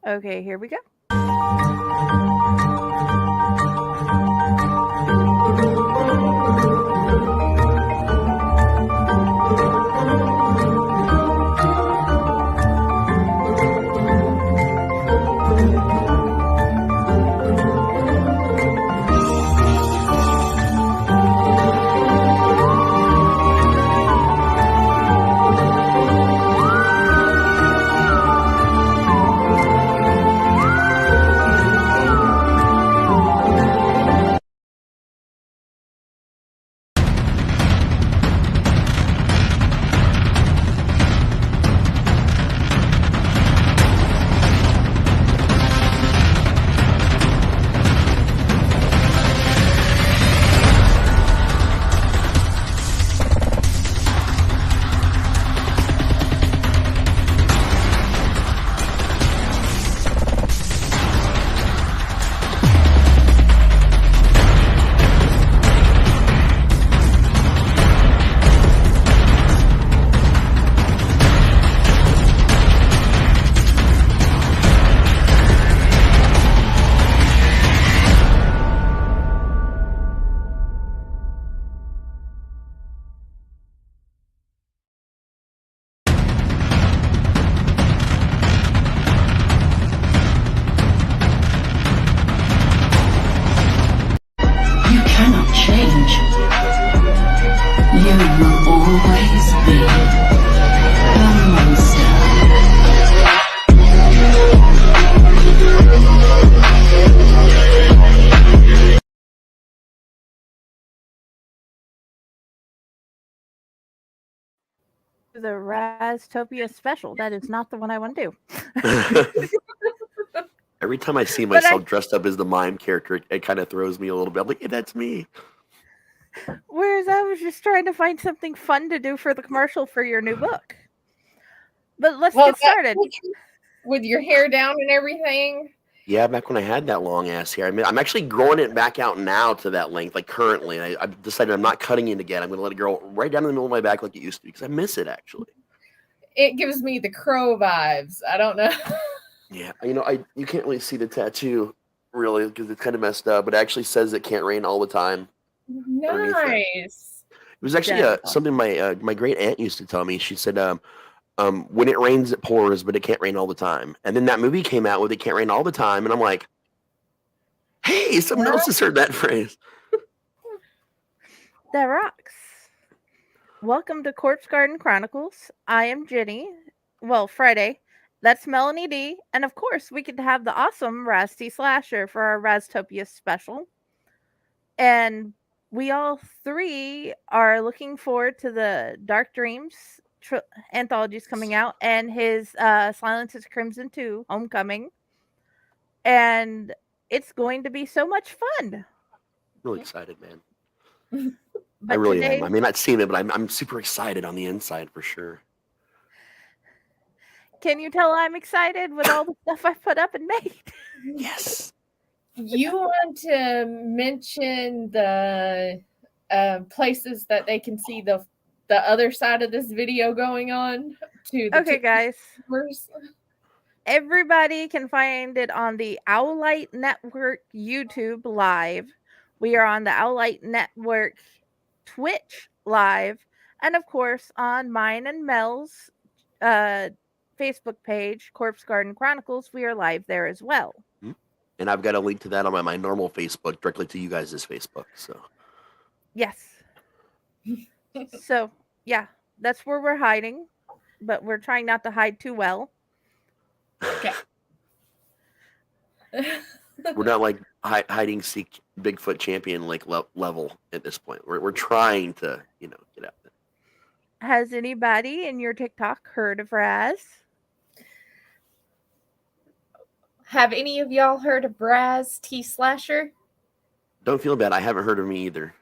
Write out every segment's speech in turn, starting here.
Okay, here we go. The Raztopia special. That is not the one I want to do. Every time I see myself dressed up as the mime character, it kind of throws me a little bit. I'm like, hey, that's me. Whereas I was just trying to find something fun to do for the commercial for your new book. But let's get started. With your hair down and everything? Yeah, back when I had that long ass hair. I mean, I'm actually growing it back out now to that length, like currently. I've decided I'm not cutting it again. I'm going to let it grow right down in the middle of my back like it used to because I miss it, actually. It gives me the Crow vibes. I don't know. Yeah, you can't really see the tattoo, really, because it's kind of messed up. But it actually says it can't rain all the time. Nice. It was actually something my great aunt used to tell me. She said, when it rains, it pours, but it can't rain all the time. And then that movie came out with it can't rain all the time. And I'm like, hey, someone else has heard that phrase. That rocks. Welcome to Corpse Garden Chronicles. I am Jenny. Well, Friday. That's Melanie D. And of course, we could have the awesome Raz T Slasher for our Raztopia special. And we all three are looking forward to the Dark Dreams anthologies coming out and his Silence is Crimson 2 Homecoming. And it's going to be so much fun. Really excited, man. I really am. I mean, not seeing it, but I'm super excited on the inside for sure. Can you tell I'm excited with all the stuff I've put up and made? Yes. You want to mention the places that they can see the other side of this video going on? Okay, guys. Everybody can find it on the Owlite Network YouTube Live. We are on the Owlite Network Twitch Live. And of course, on mine and Mel's Facebook page, Corpse Garden Chronicles, we are live there as well. And I've got a link to that on my normal Facebook, directly to you guys' Facebook. So, yes. So, yeah, that's where we're hiding, but we're trying not to hide too well. Okay. We're not like hiding seek Bigfoot champion like level at this point. We're trying to, get out there. Has anybody in your TikTok heard of Raz? Have any of y'all heard of Raz T Slasher? Don't feel bad. I haven't heard of me either.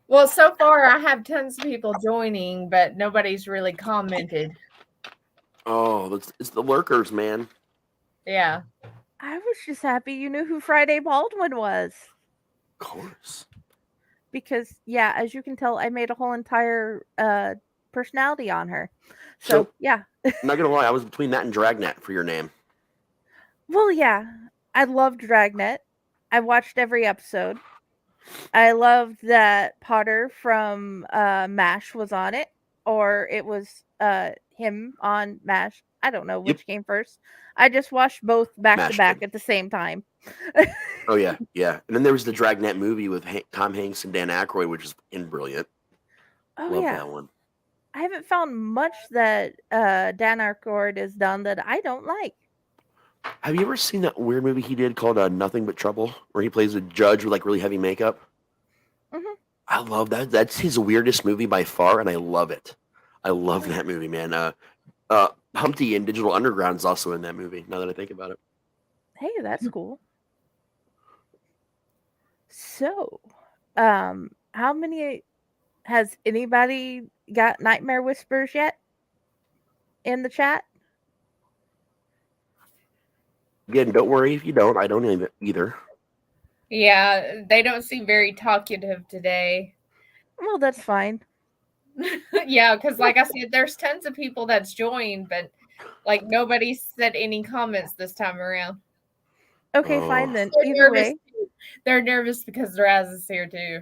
Well, so far I have tons of people joining, but nobody's really commented. Oh, it's the lurkers, man. Yeah. I was just happy you knew who Friday Baldwin was. Of course. Because, yeah, as you can tell, I made a whole entire personality on her. So yeah. I'm not gonna lie, I was between that and Dragnet for your name. Well, yeah, I loved Dragnet. I watched every episode. I loved that Potter from MASH was on it, or it was him on MASH. I don't know which came first. I just watched both back to back at the same time. Oh yeah, yeah. And then there was the Dragnet movie with Tom Hanks and Dan Aykroyd, which is brutal. Oh Love yeah, that one. I haven't found much that Dan Aykroyd has done that I don't like. Have you ever seen that weird movie he did called Nothing But Trouble, where he plays a judge with like really heavy makeup? Mm-hmm. I love that. That's his weirdest movie by far, and I love it. I love that movie, man. Humpty and Digital Underground is also in that movie, now that I think about it. Hey, that's cool. So, how many has anybody got Nightmare Whispers yet in the chat? Again, don't worry if you don't. I don't either. Yeah, they don't seem very talkative today. Well, that's fine. Yeah, because like I said, there's tons of people that's joined, but like nobody said any comments this time around. Okay, fine then. Either way, they're nervous because Raz is here too.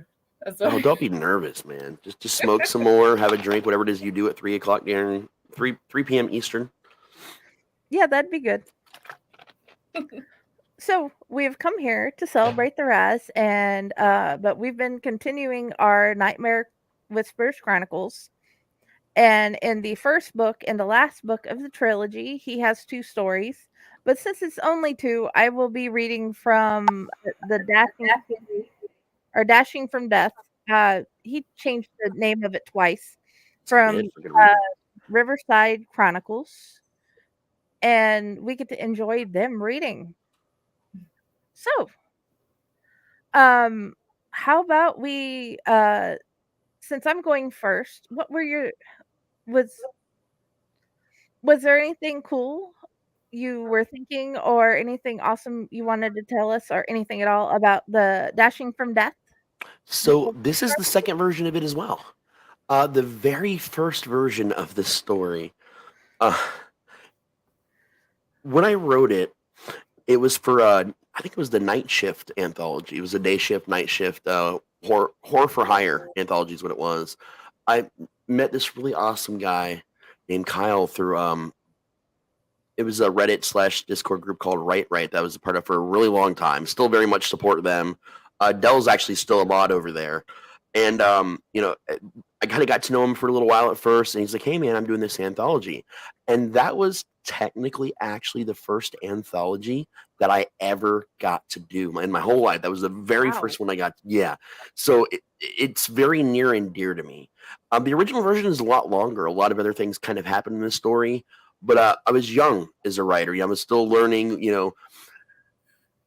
Oh, don't be nervous, man. Just smoke some more, have a drink, whatever it is you do at 3 o'clock during 3 p.m. Eastern. Yeah, that'd be good. So we have come here to celebrate the Raz, and but we've been continuing our Nightmare Whispers Chronicles. And in the first book and the last book of the trilogy, he has 2 stories. But since it's only 2, I will be reading from the Dashing from Death. He changed the name of it twice from Riverside Chronicles, and we get to enjoy them reading. So, how about we? Since I'm going first, what were your was there anything cool you were thinking, or anything awesome you wanted to tell us, or anything at all about the Dashing from Death? So this is the second version of it as well. The very first version of the story. When I wrote it, it was for I think it was the Night Shift anthology. It was a day shift, night shift, horror for hire anthology is what it was. I met this really awesome guy named Kyle through it was a Reddit / Discord group called Right that was a part of for a really long time. Still very much support them. Dell's actually still a mod over there. And, I kind of got to know him for a little while at first. And he's like, hey, man, I'm doing this anthology. And that was technically actually the first anthology that I ever got to do in my whole life. That was the very first one I got. Yeah. So it's very near and dear to me. The original version is a lot longer. A lot of other things kind of happened in the story. But I was young as a writer. I was still learning,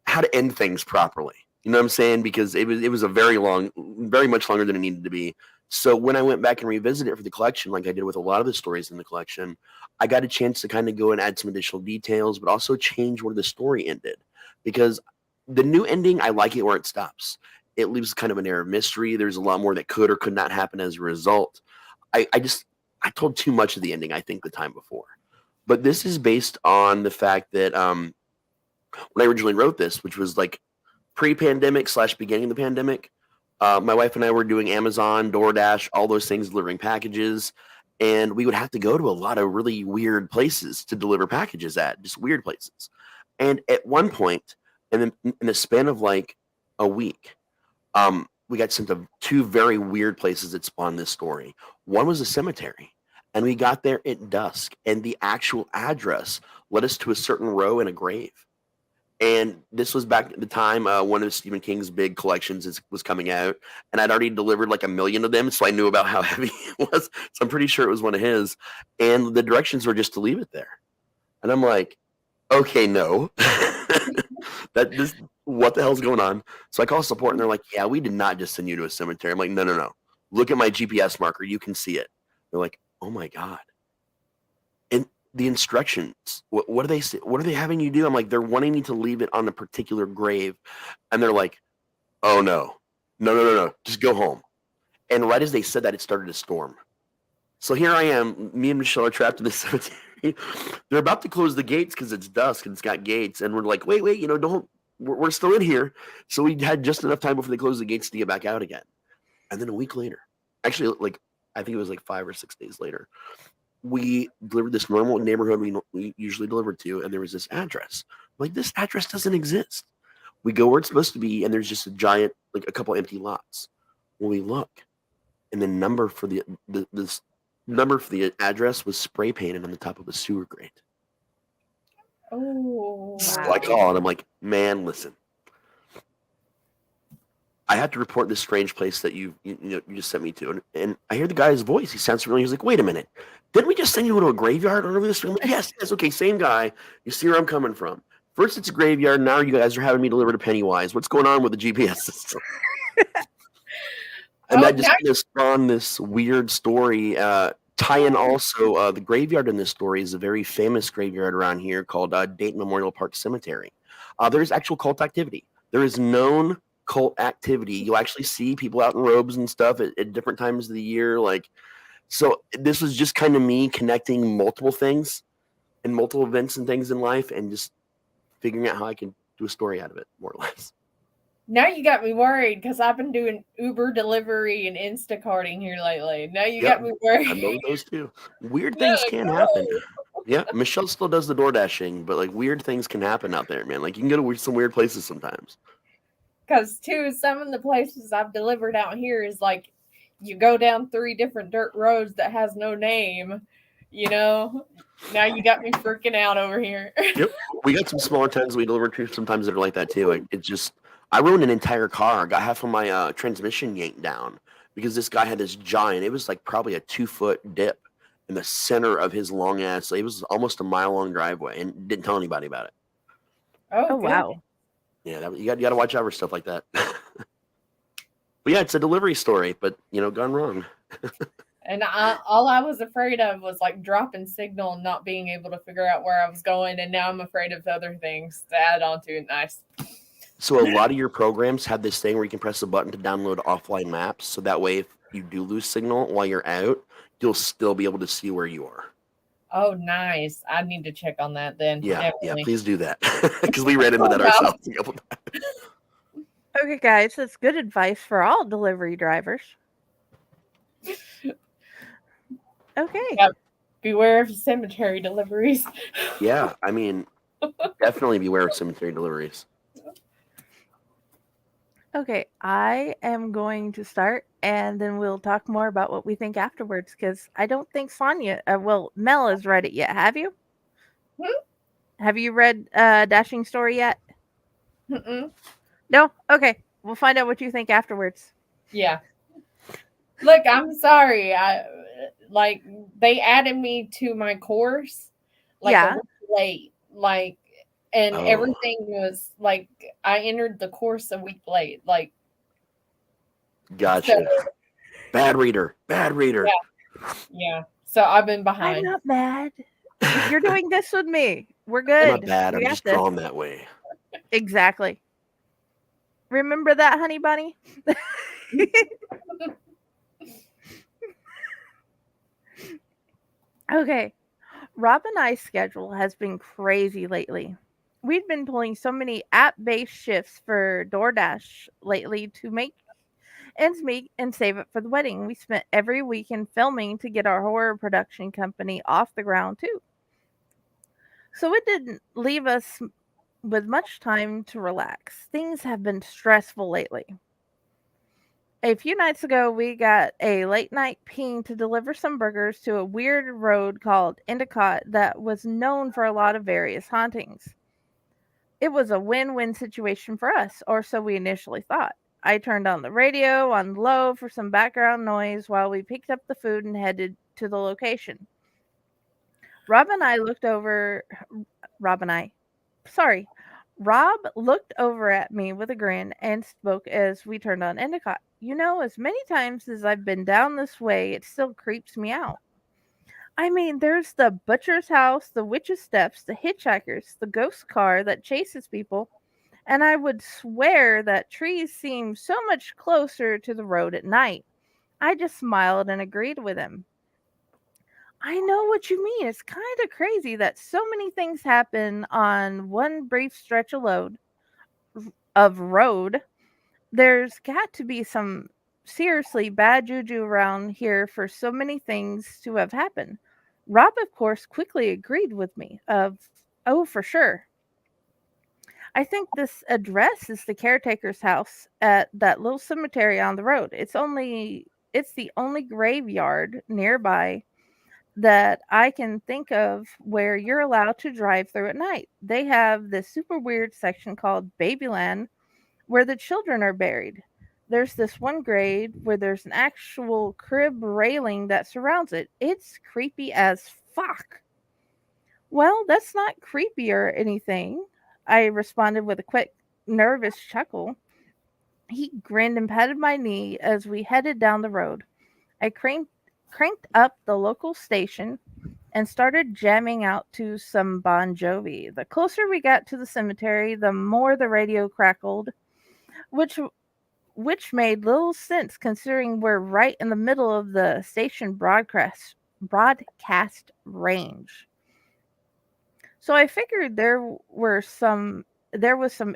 how to end things properly. You know what I'm saying? Because it was a very much longer than it needed to be. So when I went back and revisited it for the collection, like I did with a lot of the stories in the collection, I got a chance to kind of go and add some additional details, but also change where the story ended. Because the new ending, I like it where it stops. It leaves kind of an air of mystery. There's a lot more that could or could not happen as a result. I told too much of the ending, I think, the time before. But this is based on the fact that when I originally wrote this, which was like pre-pandemic / beginning of the pandemic, my wife and I were doing Amazon, DoorDash, all those things, delivering packages. And we would have to go to a lot of really weird places to deliver packages at, just weird places. And at one point, in the span of like a week, we got sent to 2 very weird places that spawned this story. One was a cemetery. And we got there at dusk, and the actual address led us to a certain row in a grave. And this was back at the time one of Stephen King's big collections was coming out, and I'd already delivered like 1 million of them, so I knew about how heavy it was. So I'm pretty sure it was one of his. And the directions were just to leave it there. And I'm like, okay, no. What the hell's going on? So I call support, and they're like, yeah, we did not just send you to a cemetery. I'm like, no. Look at my GPS marker. You can see it. They're like, oh my God. And the instructions, what do they say? What are they having you do? I'm like, they're wanting me to leave it on a particular grave. And they're like, oh no, just go home. And right as they said that, it started to storm. So here I am. Me and Michelle are trapped in the cemetery. They're about to close the gates because it's dusk and it's got gates. And we're like, wait, don't. We're still in here. So we had just enough time before they closed the gates to get back out again. And then a week later, actually, like I think it was like 5 or 6 days later, we delivered this normal neighborhood we usually deliver to, and there was this address. Like, this address doesn't exist. We go where it's supposed to be, and there's just a giant, like a couple empty lots. When we look, and the number for the address was spray painted on the top of a sewer grate. Oh, So I call and I'm like, man, listen. I have to report this strange place that you just sent me to. And I hear the guy's voice. He sounds familiar. He's like, wait a minute. Didn't we just send you to a graveyard over this? I'm like, yes, okay, same guy. You see where I'm coming from. First it's a graveyard. Now you guys are having me deliver to Pennywise. What's going on with the GPS system? And that just kind of spawned this weird story. Tie-in also, the graveyard in this story is a very famous graveyard around here called Dayton Memorial Park Cemetery. There's actual cult activity. There is known cult activity. You'll actually see people out in robes and stuff at different times of the year. Like, so this was just kind of me connecting multiple things and multiple events and things in life and just figuring out how I can do a story out of it, more or less. Now you got me worried because I've been doing Uber delivery and Instacarting here lately. Now you got me worried. I know those too. Weird things can happen. Yeah, Michelle still does the door dashing, but like weird things can happen out there, man. Like you can go to some weird places sometimes. Because too, some of the places I've delivered out here is like you go down 3 different dirt roads that has no name. You know, now you got me freaking out over here. Yep, we got some smaller towns we deliver to sometimes that are like that too. Like, it's just, I ruined an entire car. Got half of my transmission yanked down because this guy had this giant. It was like probably a 2-foot dip in the center of his long ass. It was almost a mile-long driveway, and didn't tell anybody about it. Oh wow. Yeah, you got to watch out for stuff like that. But yeah, it's a delivery story, but gone wrong. And all I was afraid of was like dropping signal and not being able to figure out where I was going. And now I'm afraid of other things to add on to it. Nice. So a lot of your programs have this thing where you can press a button to download offline maps. So that way, if you do lose signal while you're out, you'll still be able to see where you are. Oh, nice. I need to check on that then. Yeah, definitely. Yeah, please do that. Because we ran into that ourselves a couple times. Okay, guys, that's good advice for all delivery drivers. Okay. Yeah, beware of cemetery deliveries. Yeah, I mean, definitely beware of cemetery deliveries. Okay, I am going to start, and then we'll talk more about what we think afterwards, because I don't think Sonia, Mel has read it yet. Have you? Have you read Dashing Story yet? Mm-mm. No? Okay, we'll find out what you think afterwards. Yeah. Look, I'm sorry. They added me to my course a week late, and everything was like I entered the course a week late. Gotcha. So, bad reader. Yeah. So I've been behind. I'm not mad. If you're doing this with me, we're good. I'm not bad. I'm just drawn that way. Exactly. Remember that, honey bunny? Okay. Rob and I's schedule has been crazy lately. We've been pulling so many app-based shifts for DoorDash lately to make ends meet and save it for the wedding. We spent every weekend filming to get our horror production company off the ground too. So it didn't leave us with much time to relax. Things have been stressful lately. A few nights ago, we got a late night ping to deliver some burgers to a weird road called Endicott that was known for a lot of various hauntings. It was a win-win situation for us, or so we initially thought. I turned on the radio on low for some background noise while we picked up the food and headed to the location. Rob looked over at me with a grin and spoke as we turned on Endicott. As many times as I've been down this way, it still creeps me out. I mean, there's the butcher's house, the witch's steps, the hitchhikers, the ghost car that chases people, and I would swear that trees seem so much closer to the road at night. I just smiled and agreed with him. I know what you mean. It's kind of crazy that so many things happen on one brief stretch of road. There's got to be some seriously bad juju around here for so many things to have happened. Rob, of course, quickly agreed with me oh, for sure. I think this address is the caretaker's house at that little cemetery on the road. It's the only graveyard nearby that I can think of where you're allowed to drive through at night. They have this super weird section called Babyland where the children are buried. There's this one grave where there's an actual crib railing that surrounds it. It's creepy as fuck. Well, that's not creepy or anything, I responded with a quick, nervous chuckle. He grinned and patted my knee as we headed down the road. I cranked up the local station and started jamming out to some Bon Jovi. The closer we got to the cemetery, the more the radio crackled, which made little sense considering we're right in the middle of the station broadcast range. So I figured there was some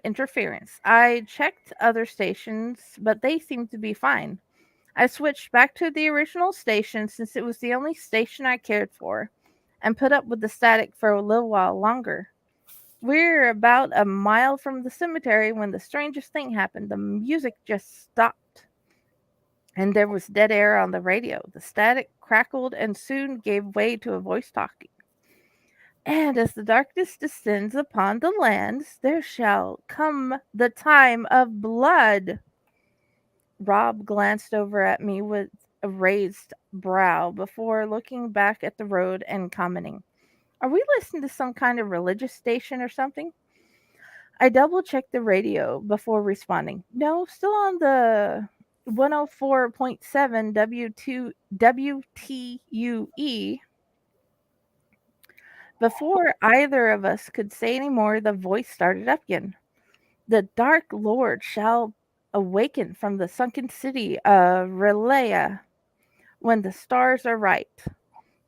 interference. I checked other stations, but they seemed to be fine. I switched back to the original station since it was the only station I cared for, and put up with the static for a little while longer. We're about a mile from the cemetery when the strangest thing happened. The music just stopped, and there was dead air on the radio. The static crackled and soon gave way to a voice talking. And as the darkness descends upon the lands, there shall come the time of blood. Rob glanced over at me with a raised brow before looking back at the road and commenting, "Are we listening to some kind of religious station or something?" I double checked the radio before responding. No, still on the 104.7 WTUE. Before either of us could say any more, the voice started up again. "The Dark Lord shall awaken from the sunken city of Relea when the stars are right.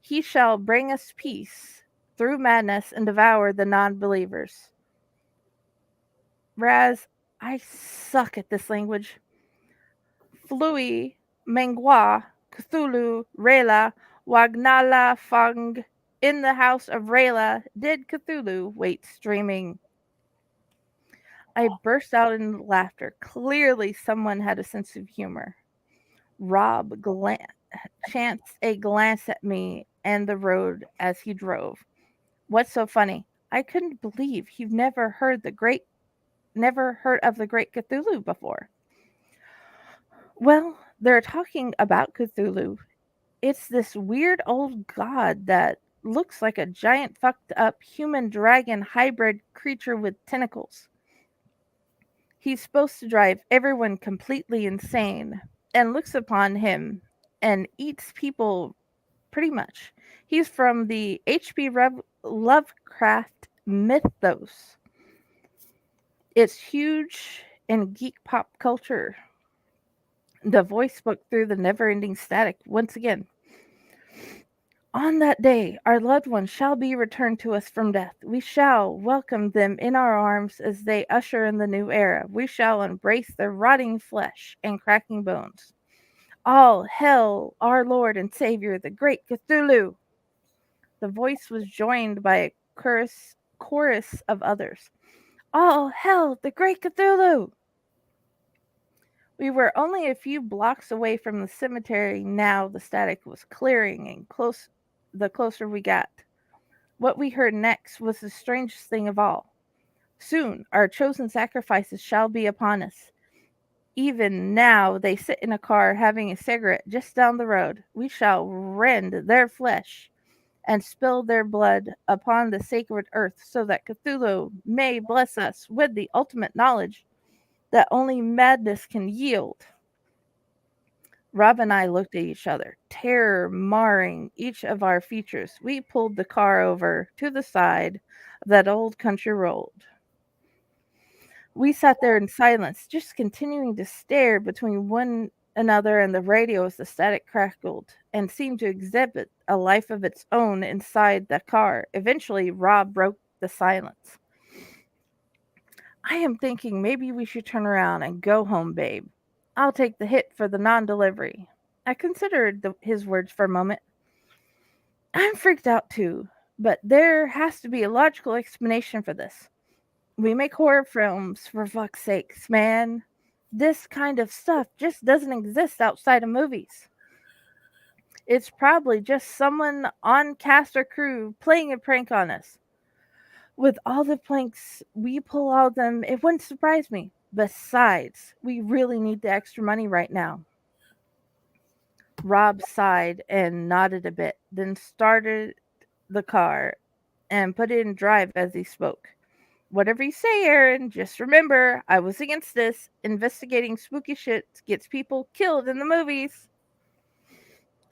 He shall bring us peace through madness and devour the non-believers." Raz, I suck at this language. "Flui, Mengwa, Cthulhu, Rela, Wagnala, Fung. In the house of Rela did Cthulhu wait streaming." I burst out in laughter. Clearly, someone had a sense of humor. Rob chanced a glance at me and the road as he drove. "What's so funny?" I couldn't believe he'd never heard of the great Cthulhu before. "Well, they're talking about Cthulhu. It's this weird old god that looks like a giant fucked up human dragon hybrid creature with tentacles. He's supposed to drive everyone completely insane and looks upon him and eats people pretty much. He's from the H.P. Lovecraft mythos. It's huge in geek pop culture." The voice spoke through the never-ending static once again. "On that day, our loved ones shall be returned to us from death. We shall welcome them in our arms as they usher in the new era. We shall embrace their rotting flesh and cracking bones. All hail our Lord and Savior, the great Cthulhu." The voice was joined by a chorus of others. "All hail the great Cthulhu." We were only a few blocks away from the cemetery now. The static was clearing and the closer we got. What we heard next was the strangest thing of all. "Soon our chosen sacrifices shall be upon us. Even now they sit in a car having a cigarette just down the road. We shall rend their flesh and spill their blood upon the sacred earth so that Cthulhu may bless us with the ultimate knowledge that only madness can yield." Rob and I looked at each other, terror marring each of our features. We pulled the car over to the side of that old country road. We sat there in silence, just continuing to stare between another, and the radio as the static crackled and seemed to exhibit a life of its own inside the car. Eventually, Rob broke the silence. I am thinking maybe we should turn around and go home, babe. I'll take the hit for the non-delivery. I considered his words for a moment. I'm freaked out too, but there has to be a logical explanation for this. We make horror films, for fuck's sakes, man. This kind of stuff just doesn't exist outside of movies. It's probably just someone on cast or crew playing a prank on us. With all the pranks we pull out of them, it wouldn't surprise me. Besides, we really need the extra money right now. Rob sighed and nodded a bit, then started the car and put it in drive as he spoke. Whatever you say, Aaron, just remember, I was against this. Investigating spooky shit gets people killed in the movies.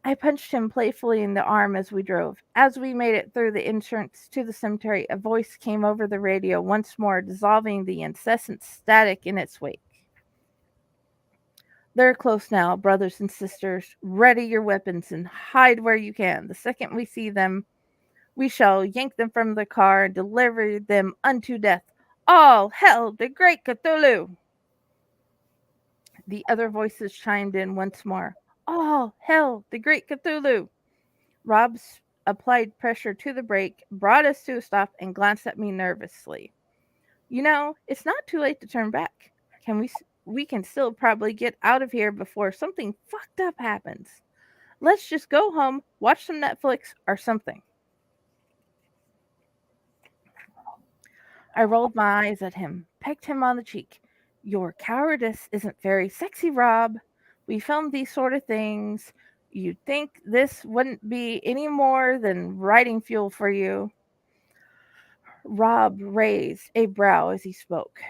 I punched him playfully in the arm as we drove. As we made it through the entrance to the cemetery, a voice came over the radio once more, dissolving the incessant static in its wake. They're close now, brothers and sisters. Ready your weapons and hide where you can. The second we see them, we shall yank them from the car and deliver them unto death. All hail the great Cthulhu! The other voices chimed in once more. All hail the great Cthulhu! Rob applied pressure to the brake, brought us to a stop, and glanced at me nervously. You know, it's not too late to turn back. We can still probably get out of here before something fucked up happens. Let's just go home, watch some Netflix or something. I rolled my eyes at him, pecked him on the cheek. Your cowardice isn't very sexy, Rob. We filmed these sort of things. You'd think this wouldn't be any more than writing fuel for you. Rob raised a brow as he spoke.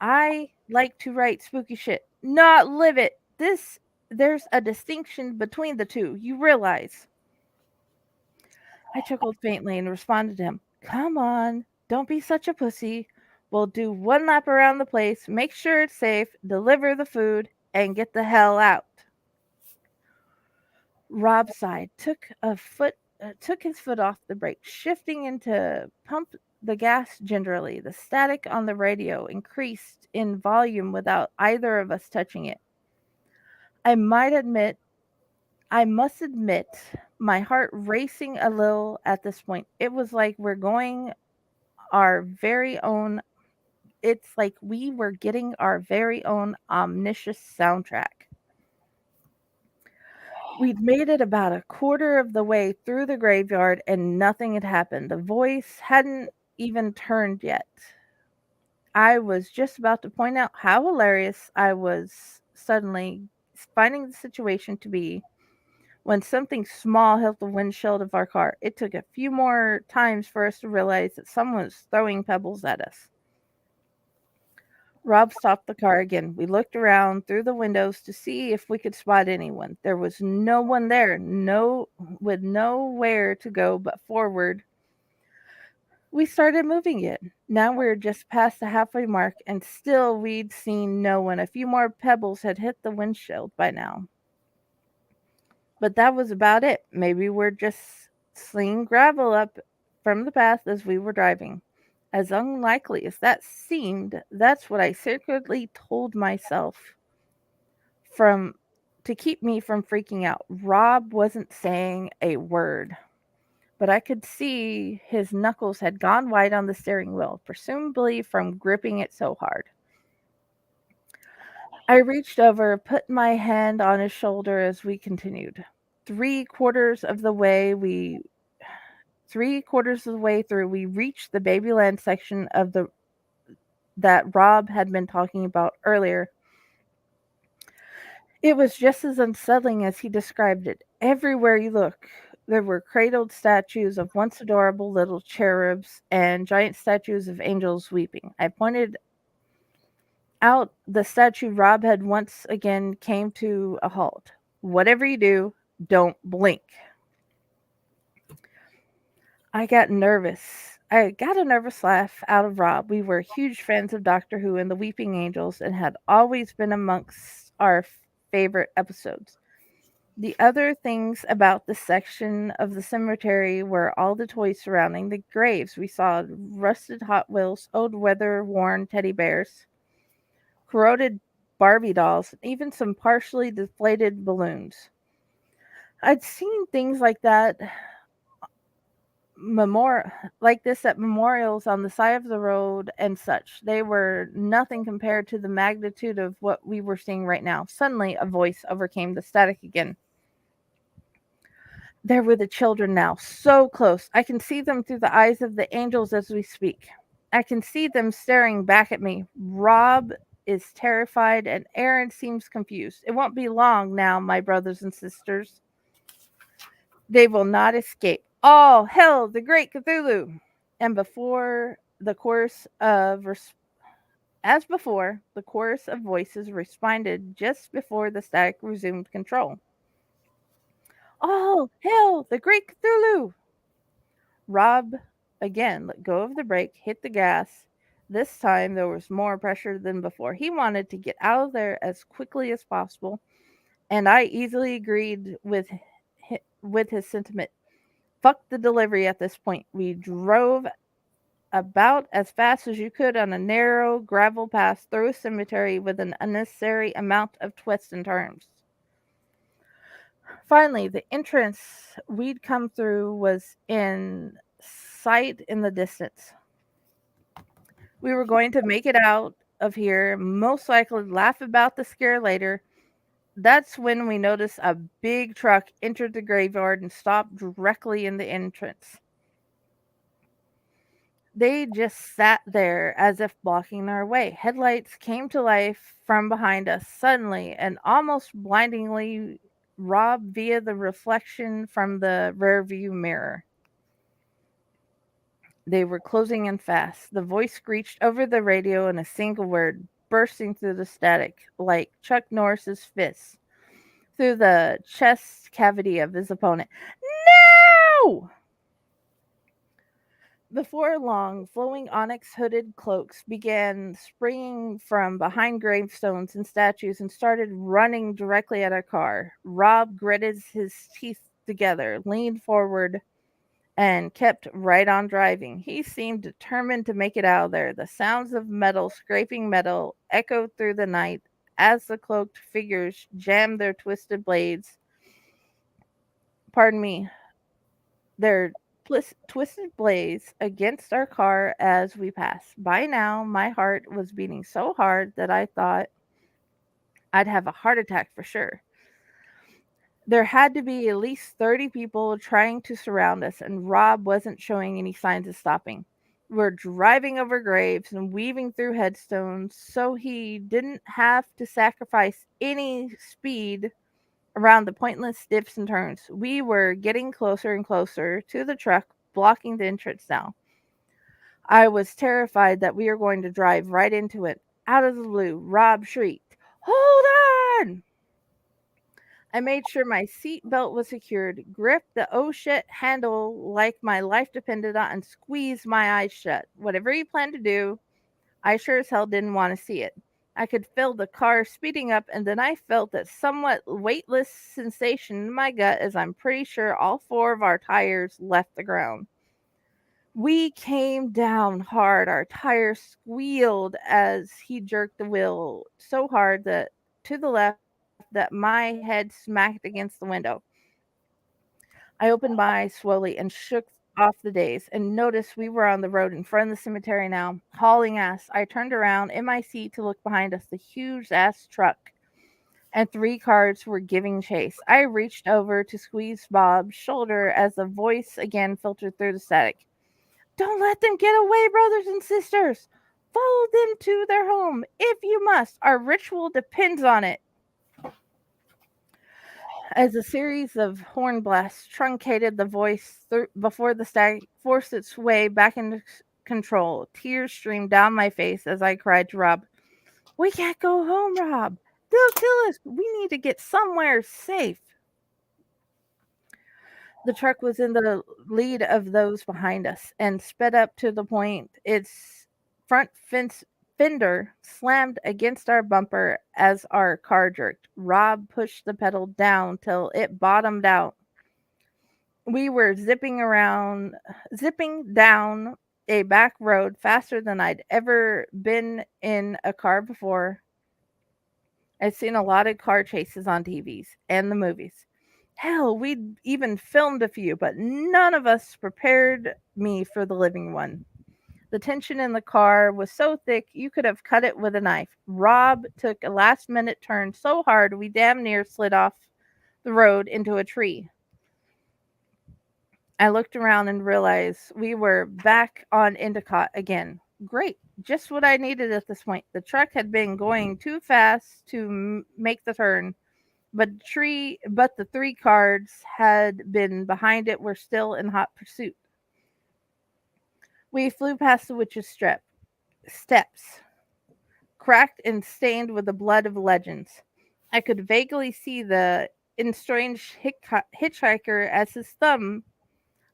I like to write spooky shit, not live it. There's a distinction between the two, you realize. I chuckled faintly and responded to him. Come on, don't be such a pussy. We'll do one lap around the place, make sure it's safe, deliver the food, and get the hell out. Rob sighed, took his foot off the brake, shifting into pump the gas gingerly. The static on the radio increased in volume without either of us touching it. I must admit, my heart racing a little at this point. It was like we were getting our very own omniscient soundtrack. We'd made it about a quarter of the way through the graveyard and nothing had happened. The voice hadn't even turned yet. I was just about to point out how hilarious I was suddenly finding the situation to be when something small hit the windshield of our car. It took a few more times for us to realize that someone was throwing pebbles at us. Rob stopped the car again. We looked around through the windows to see if we could spot anyone. There was no one there, with nowhere to go but forward. We started moving it. Now we were just past the halfway mark, and still we'd seen no one. A few more pebbles had hit the windshield by now. But that was about it. Maybe we're just slinging gravel up from the path as we were driving. As unlikely as that seemed, that's what I secretly told myself to keep me from freaking out. Rob wasn't saying a word, but I could see his knuckles had gone white on the steering wheel, presumably from gripping it so hard. I reached over, put my hand on his shoulder as we continued. Three quarters of the way through, we reached the Babyland section of that Rob had been talking about earlier. It was just as unsettling as he described it. Everywhere you look, there were cradled statues of once adorable little cherubs and giant statues of angels weeping. I pointed out the statue Rob had once again came to a halt. Whatever you do, don't blink. I got a nervous laugh out of Rob. We were huge fans of Doctor Who and the Weeping Angels and had always been amongst our favorite episodes. The other things about this section of the cemetery were all the toys surrounding the graves. We saw rusted Hot Wheels, old weather-worn teddy bears, corroded Barbie dolls, and even some partially deflated balloons. I'd seen things like that at memorials on the side of the road and such. They were nothing compared to the magnitude of what we were seeing right now. Suddenly, a voice overcame the static again. There were the children now, so close. I can see them through the eyes of the angels as we speak. I can see them staring back at me. Rob is terrified and Aaron seems confused. It won't be long now, my brothers and sisters. They will not escape. All hail the great Cthulhu! And as before, the chorus of voices responded just before the static resumed control. All hail the great Cthulhu! Rob again let go of the brake, hit the gas. This time there was more pressure than before. He wanted to get out of there as quickly as possible, and I easily agreed with his sentiment. Fuck the delivery at this point. We drove about as fast as you could on a narrow gravel path through a cemetery with an unnecessary amount of twists and turns. Finally, the entrance we'd come through was in sight in the distance. We were going to make it out of here, most likely laugh about the scare later. That's when we noticed a big truck entered the graveyard and stopped directly in the entrance. They just sat there as if blocking our way. Headlights came to life from behind us suddenly and almost blindingly, Rob via the reflection from the rearview mirror. They were closing in fast. The voice screeched over the radio in a single word, bursting through the static like Chuck Norris's fist through the chest cavity of his opponent. No! Before long, flowing onyx hooded cloaks began springing from behind gravestones and statues and started running directly at our car. Rob gritted his teeth together, leaned forward, and kept right on driving. He seemed determined to make it out of there. The sounds of metal scraping metal echoed through the night as the cloaked figures jammed their twisted blades. Their twisted blades against our car as we passed. By now, my heart was beating so hard that I thought I'd have a heart attack for sure. There had to be at least 30 people trying to surround us, and Rob wasn't showing any signs of stopping. We're driving over graves and weaving through headstones, so he didn't have to sacrifice any speed around the pointless dips and turns. We were getting closer and closer to the truck, blocking the entrance now. I was terrified that we were going to drive right into it. Out of the blue, Rob shrieked, "Hold on!" I made sure my seat belt was secured, gripped the oh shit handle like my life depended on, and squeezed my eyes shut. Whatever he planned to do, I sure as hell didn't want to see it. I could feel the car speeding up, and then I felt that somewhat weightless sensation in my gut as I'm pretty sure all 4 of our tires left the ground. We came down hard. Our tires squealed as he jerked the wheel so hard that to the left that my head smacked against the window. I opened my eyes slowly and shook off the daze and noticed we were on the road in front of the cemetery now, hauling ass. I turned around in my seat to look behind us. The huge ass truck and 3 cars were giving chase. I reached over to squeeze Bob's shoulder as a voice again filtered through the static. Don't let them get away, brothers and sisters. Follow them to their home if you must. Our ritual depends on it. As a series of horn blasts truncated the voice before the static forced its way back into control, tears streamed down my face as I cried to Rob, "We can't go home, Rob. They'll kill us. We need to get somewhere safe." The truck was in the lead of those behind us and sped up to the point its front fence fender slammed against our bumper as our car jerked. Rob pushed the pedal down till it bottomed out. We were zipping down a back road faster than I'd ever been in a car before. I'd seen a lot of car chases on TVs and the movies. Hell, we'd even filmed a few, but none of us prepared me for the living one. The tension in the car was so thick you could have cut it with a knife. Rob took a last minute turn so hard we damn near slid off the road into a tree. I looked around and realized we were back on Endicott again. Great, just what I needed at this point. The truck had been going too fast to make the turn, but the 3 cars had been behind it were still in hot pursuit. We flew past the witch's steps, cracked and stained with the blood of legends. I could vaguely see the estranged hitchhiker as his thumb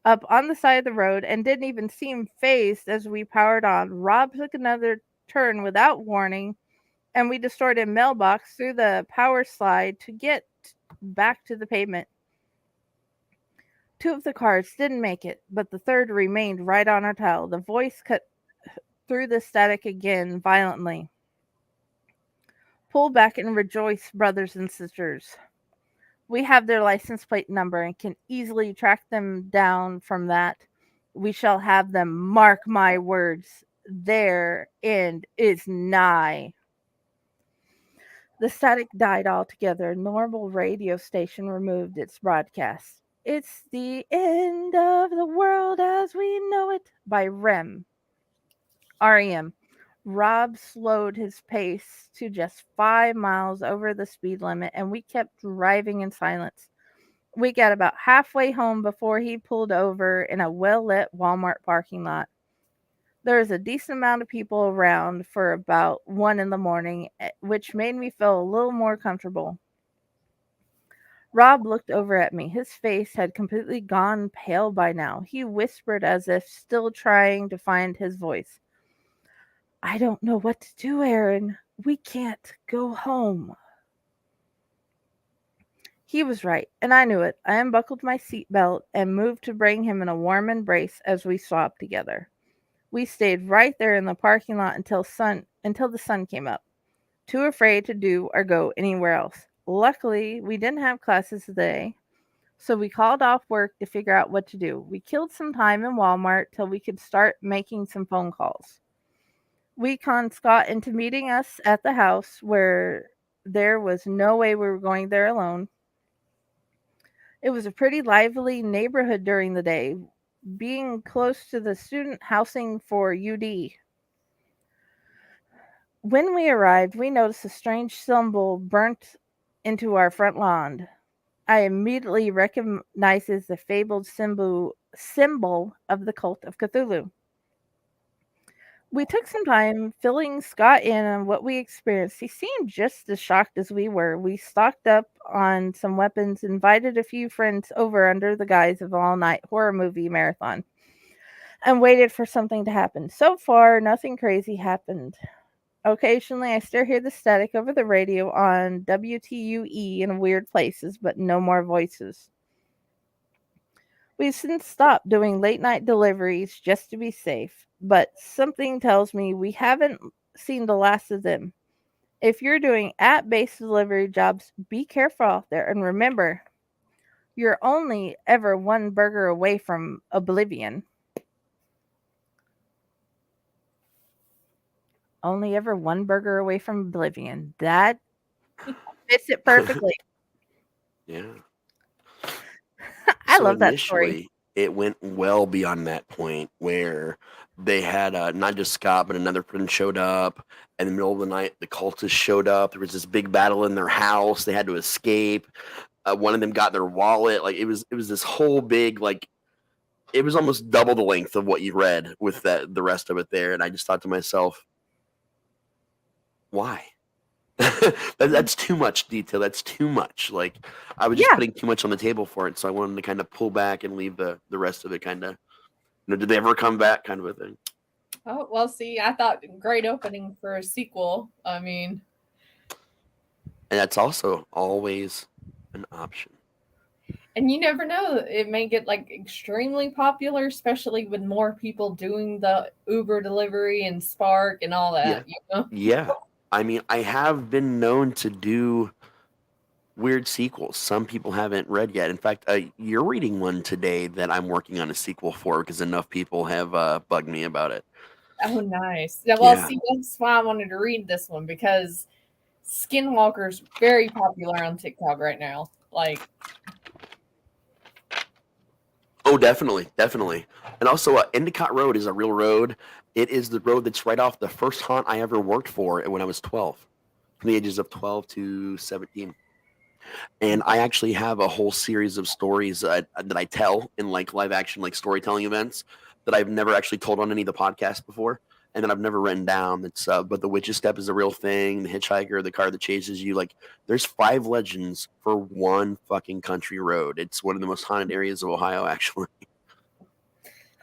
up on the side of the road and didn't even seem phased as we powered on. Rob took another turn without warning, and we destroyed a mailbox through the power slide to get back to the pavement. 2 of the cars didn't make it, but the third remained right on our tail. The voice cut through the static again violently. Pull back and rejoice, brothers and sisters. We have their license plate number and can easily track them down from that. We shall have them, mark my words. Their end is nigh. The static died altogether. Normal radio station removed its broadcast. It's the end of the world as we know it by REM. Rob slowed his pace to just 5 miles over the speed limit, and we kept driving in silence. We got about halfway home before he pulled over in a well-lit Walmart parking lot. There was a decent amount of people around for about 1 a.m, which made me feel a little more comfortable. Rob looked over at me. His face had completely gone pale by now. He whispered as if still trying to find his voice. I don't know what to do, Aaron. We can't go home. He was right, and I knew it. I unbuckled my seatbelt and moved to bring him in a warm embrace as we swapped together. We stayed right there in the parking lot until the sun came up, too afraid to do or go anywhere else. Luckily, we didn't have classes today, so we called off work to figure out what to do. We killed some time in Walmart till we could start making some phone calls. We conned Scott into meeting us at the house where there was no way we were going there alone. It was a pretty lively neighborhood during the day, being close to the student housing for UD. When we arrived, we noticed a strange symbol burnt into our front lawn. I immediately recognized the fabled symbol of the cult of Cthulhu. We took some time filling Scott in on what we experienced. He seemed just as shocked as we were. We stocked up on some weapons, invited a few friends over under the guise of an all-night horror movie marathon, and waited for something to happen. So far, nothing crazy happened. Occasionally, I still hear the static over the radio on WTUE in weird places, but no more voices. We've since stopped doing late-night deliveries just to be safe, but something tells me we haven't seen the last of them. If you're doing app-based delivery jobs, be careful out there, and remember, you're only ever one burger away from oblivion. Only ever one burger away from oblivion. That fits it perfectly. Yeah. I love that story. It went well beyond that point where they had not just Scott, but another friend showed up. In the middle of the night, the cultists showed up. There was this big battle in their house. They had to escape. One of them got their wallet. Like it was this whole big, like, it was almost double the length of what you read with the rest of it there. And I just thought to myself, why? That's too much detail. That's too much. Like I was just putting too much on the table for it. So I wanted to kind of pull back and leave the rest of it kind of, did they ever come back kind of a thing. Oh, well, see, I thought great opening for a sequel. I mean, and that's also always an option. And you never know, it may get like extremely popular, especially with more people doing the Uber delivery and Spark and all that. Yeah. You know? Yeah. I mean, I have been known to do weird sequels some people haven't read yet. In fact, you're reading one today that I'm working on a sequel for because enough people have bugged me about it. Oh, nice. Yeah, well, see, that's why I wanted to read this one, because Skinwalker's very popular on TikTok right now. Like, oh, definitely. And also, Endicott Road is a real road. It is the road that's right off the first haunt I ever worked for when I was 12, from the ages of 12 to 17. And I actually have a whole series of stories that I tell in like live action, like storytelling events that I've never actually told on any of the podcasts before, and that I've never written down. It's but the Witch's Step is a real thing. The Hitchhiker, the car that chases you. Like, there's 5 legends for one fucking country road. It's one of the most haunted areas of Ohio, actually.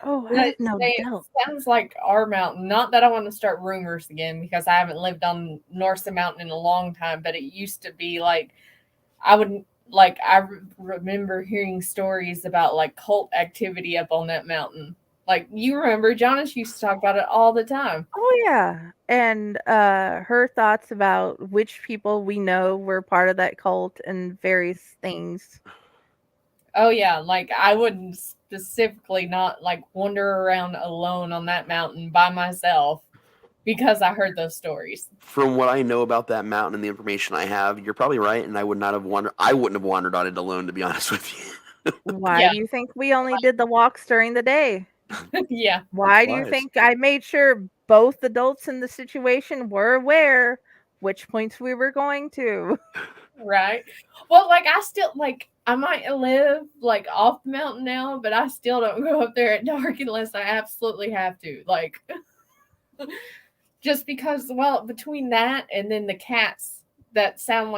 Oh, I no doubt. Sounds like our mountain. Not that I want to start rumors again, because I haven't lived on North Mountain in a long time, but it used to be like, I remember hearing stories about like cult activity up on that mountain. Like, you remember, Jonas used to talk about it all the time. Oh yeah, and her thoughts about which people we know were part of that cult and various things. Oh yeah, like I would specifically not like wander around alone on that mountain by myself, because I heard those stories. From what I know about that mountain and the information I have, you're probably right, and I wouldn't have wandered on it alone, to be honest with you. Why do you think we only did the walks during the day? Yeah. Why do you think I made sure both adults in the situation were aware which points we were going to? Right. Well, like, I still, like, I might live like off the mountain now, but I still don't go up there at dark unless I absolutely have to. Like, just because, well, between that and then the cats that sound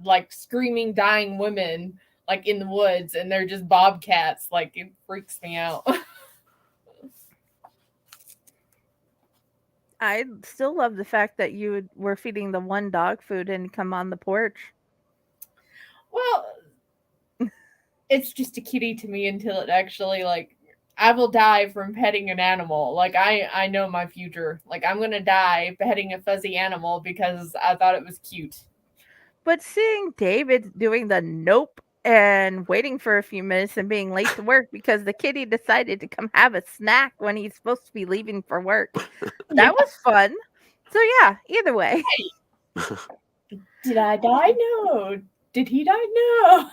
like screaming, dying women, like in the woods, and they're just bobcats, like, it freaks me out. I still love the fact that you were feeding the one dog food and come on the porch. Well, it's just a kitty to me until it actually, like, I will die from petting an animal. Like, I know my future. Like, I'm going to die petting a fuzzy animal because I thought it was cute. But seeing David doing the nope and waiting for a few minutes and being late to work because the kitty decided to come have a snack when he's supposed to be leaving for work. That was fun. So yeah, either way. Did I die? No. Did he die? No.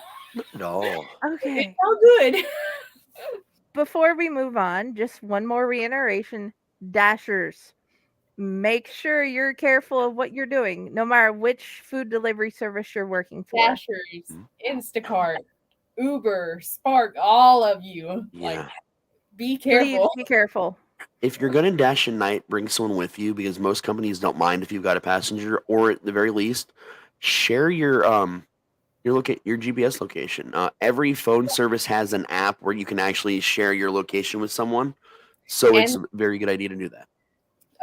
No. Okay. It's all good. Before we move on, just one more reiteration. Dashers, make sure you're careful of what you're doing, no matter which food delivery service you're working for. Dashers, Instacart, Uber, Spark, all of you. Yeah. Like, be careful. Please be careful. If you're going to dash at night, bring someone with you, because most companies don't mind if you've got a passenger, or at the very least, share your GPS location. Every phone service has an app where you can actually share your location with someone. So it's a very good idea to do that.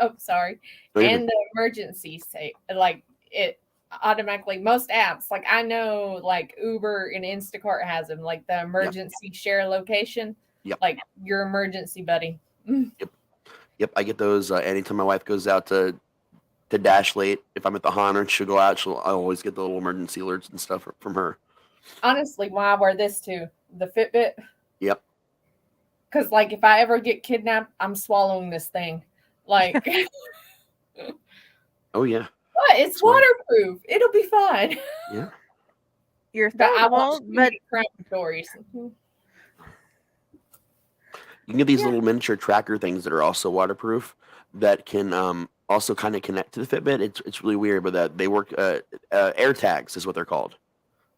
Oh, sorry. And the emergency say, like, it automatically, most apps, like, I know, like, Uber and Instacart has them, like the emergency share location. Yep. Like, your emergency buddy. Yep. I get those anytime my wife goes out to dash late. If I'm at the haunt and she'll go out, I always get the little emergency alerts and stuff from her. Honestly, why I wear this too, the Fitbit. Yep. Because, like, if I ever get kidnapped, I'm swallowing this thing. Like, oh yeah. But it's waterproof. It'll be fine. Yeah. Your thought won't, but crime stories. You can get these little miniature tracker things that are also waterproof that can also kind of connect to the Fitbit. It's really weird, but they work. Air tags is what they're called.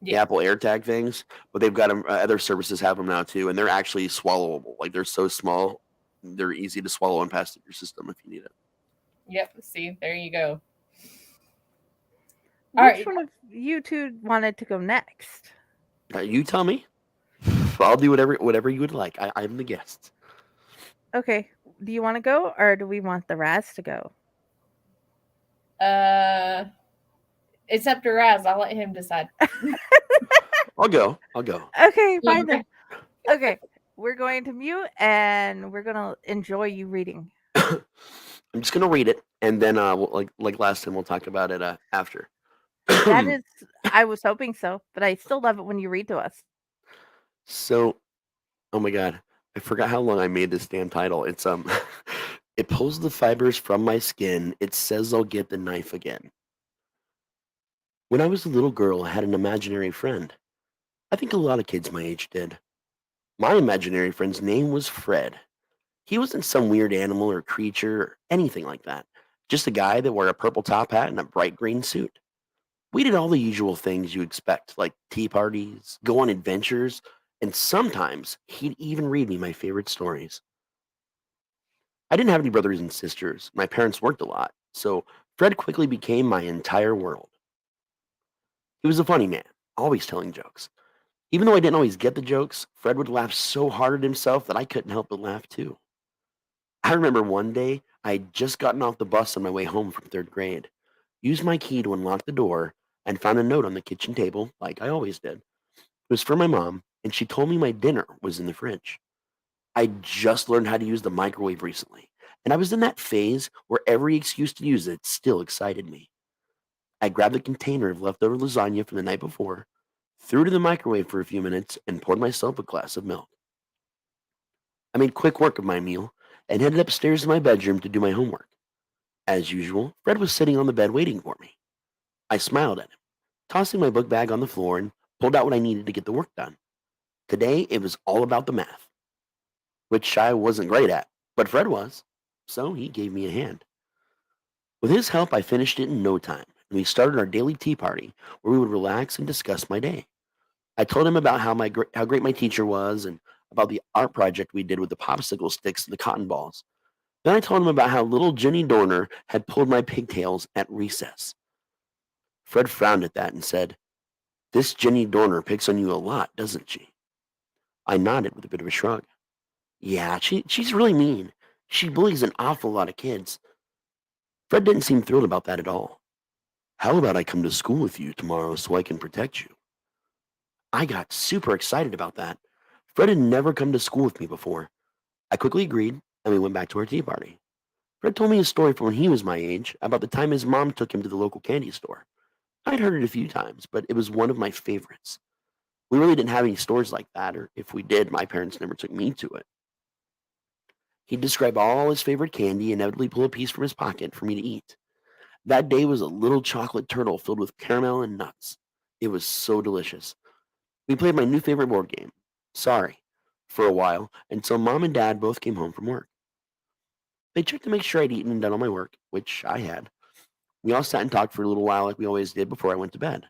Yeah. The Apple AirTag things, but they've got them. Other services have them now too, and they're actually swallowable. Like, they're so small, they're easy to swallow and pass through your system if you need it. Yep. See, there you go. Which one of you two wanted to go next? You tell me. I'll do whatever you would like. I'm the guest. Okay. Do you want to go, or do we want the Raz to go? It's up to Raz. I'll let him decide. I'll go. Okay, fine then. Okay, we're going to mute, and we're gonna enjoy you reading. I'm just gonna read it, and then like last time, we'll talk about it after. That is, I was hoping so, but I still love it when you read to us. So, oh my god, I forgot how long I made this damn title. It's it pulls the fibers from my skin. It says I'll get the knife again. When I was a little girl, I had an imaginary friend. I think a lot of kids my age did. My imaginary friend's name was Fred. He wasn't some weird animal or creature or anything like that. Just a guy that wore a purple top hat and a bright green suit. We did all the usual things you expect, like tea parties, go on adventures, and sometimes he'd even read me my favorite stories. I didn't have any brothers and sisters. My parents worked a lot, so Fred quickly became my entire world. He was a funny man, always telling jokes. Even though I didn't always get the jokes, Fred would laugh so hard at himself that I couldn't help but laugh too. I remember one day I had just gotten off the bus on my way home from third grade, used my key to unlock the door, and found a note on the kitchen table, like I always did. It was from my mom, and she told me my dinner was in the fridge. I just learned how to use the microwave recently, and I was in that phase where every excuse to use it still excited me. I grabbed the container of leftover lasagna from the night before, threw it in the microwave for a few minutes, and poured myself a glass of milk. I made quick work of my meal and headed upstairs to my bedroom to do my homework. As usual, Fred was sitting on the bed waiting for me. I smiled at him, tossing my book bag on the floor and pulled out what I needed to get the work done. Today, it was all about the math, which I wasn't great at, but Fred was, so he gave me a hand. With his help, I finished it in no time, and we started our daily tea party where we would relax and discuss my day. I told him about how great my teacher was and about the art project we did with the popsicle sticks and the cotton balls. Then I told him about how little Jenny Dorner had pulled my pigtails at recess. Fred frowned at that and said, "This Jenny Dorner picks on you a lot, doesn't she?" I nodded with a bit of a shrug. "Yeah, she's really mean. She bullies an awful lot of kids." Fred didn't seem thrilled about that at all. "How about I come to school with you tomorrow so I can protect you?" I got super excited about that. Fred had never come to school with me before. I quickly agreed, and we went back to our tea party. Fred told me a story from when he was my age about the time his mom took him to the local candy store. I'd heard it a few times, but it was one of my favorites. We really didn't have any stores like that, or if we did, my parents never took me to it. He'd describe all his favorite candy and inevitably pull a piece from his pocket for me to eat. That day was a little chocolate turtle filled with caramel and nuts. It was so delicious. We played my new favorite board game, Sorry, for a while until Mom and Dad both came home from work. They checked to make sure I'd eaten and done all my work, which I had. We all sat and talked for a little while like we always did before I went to bed.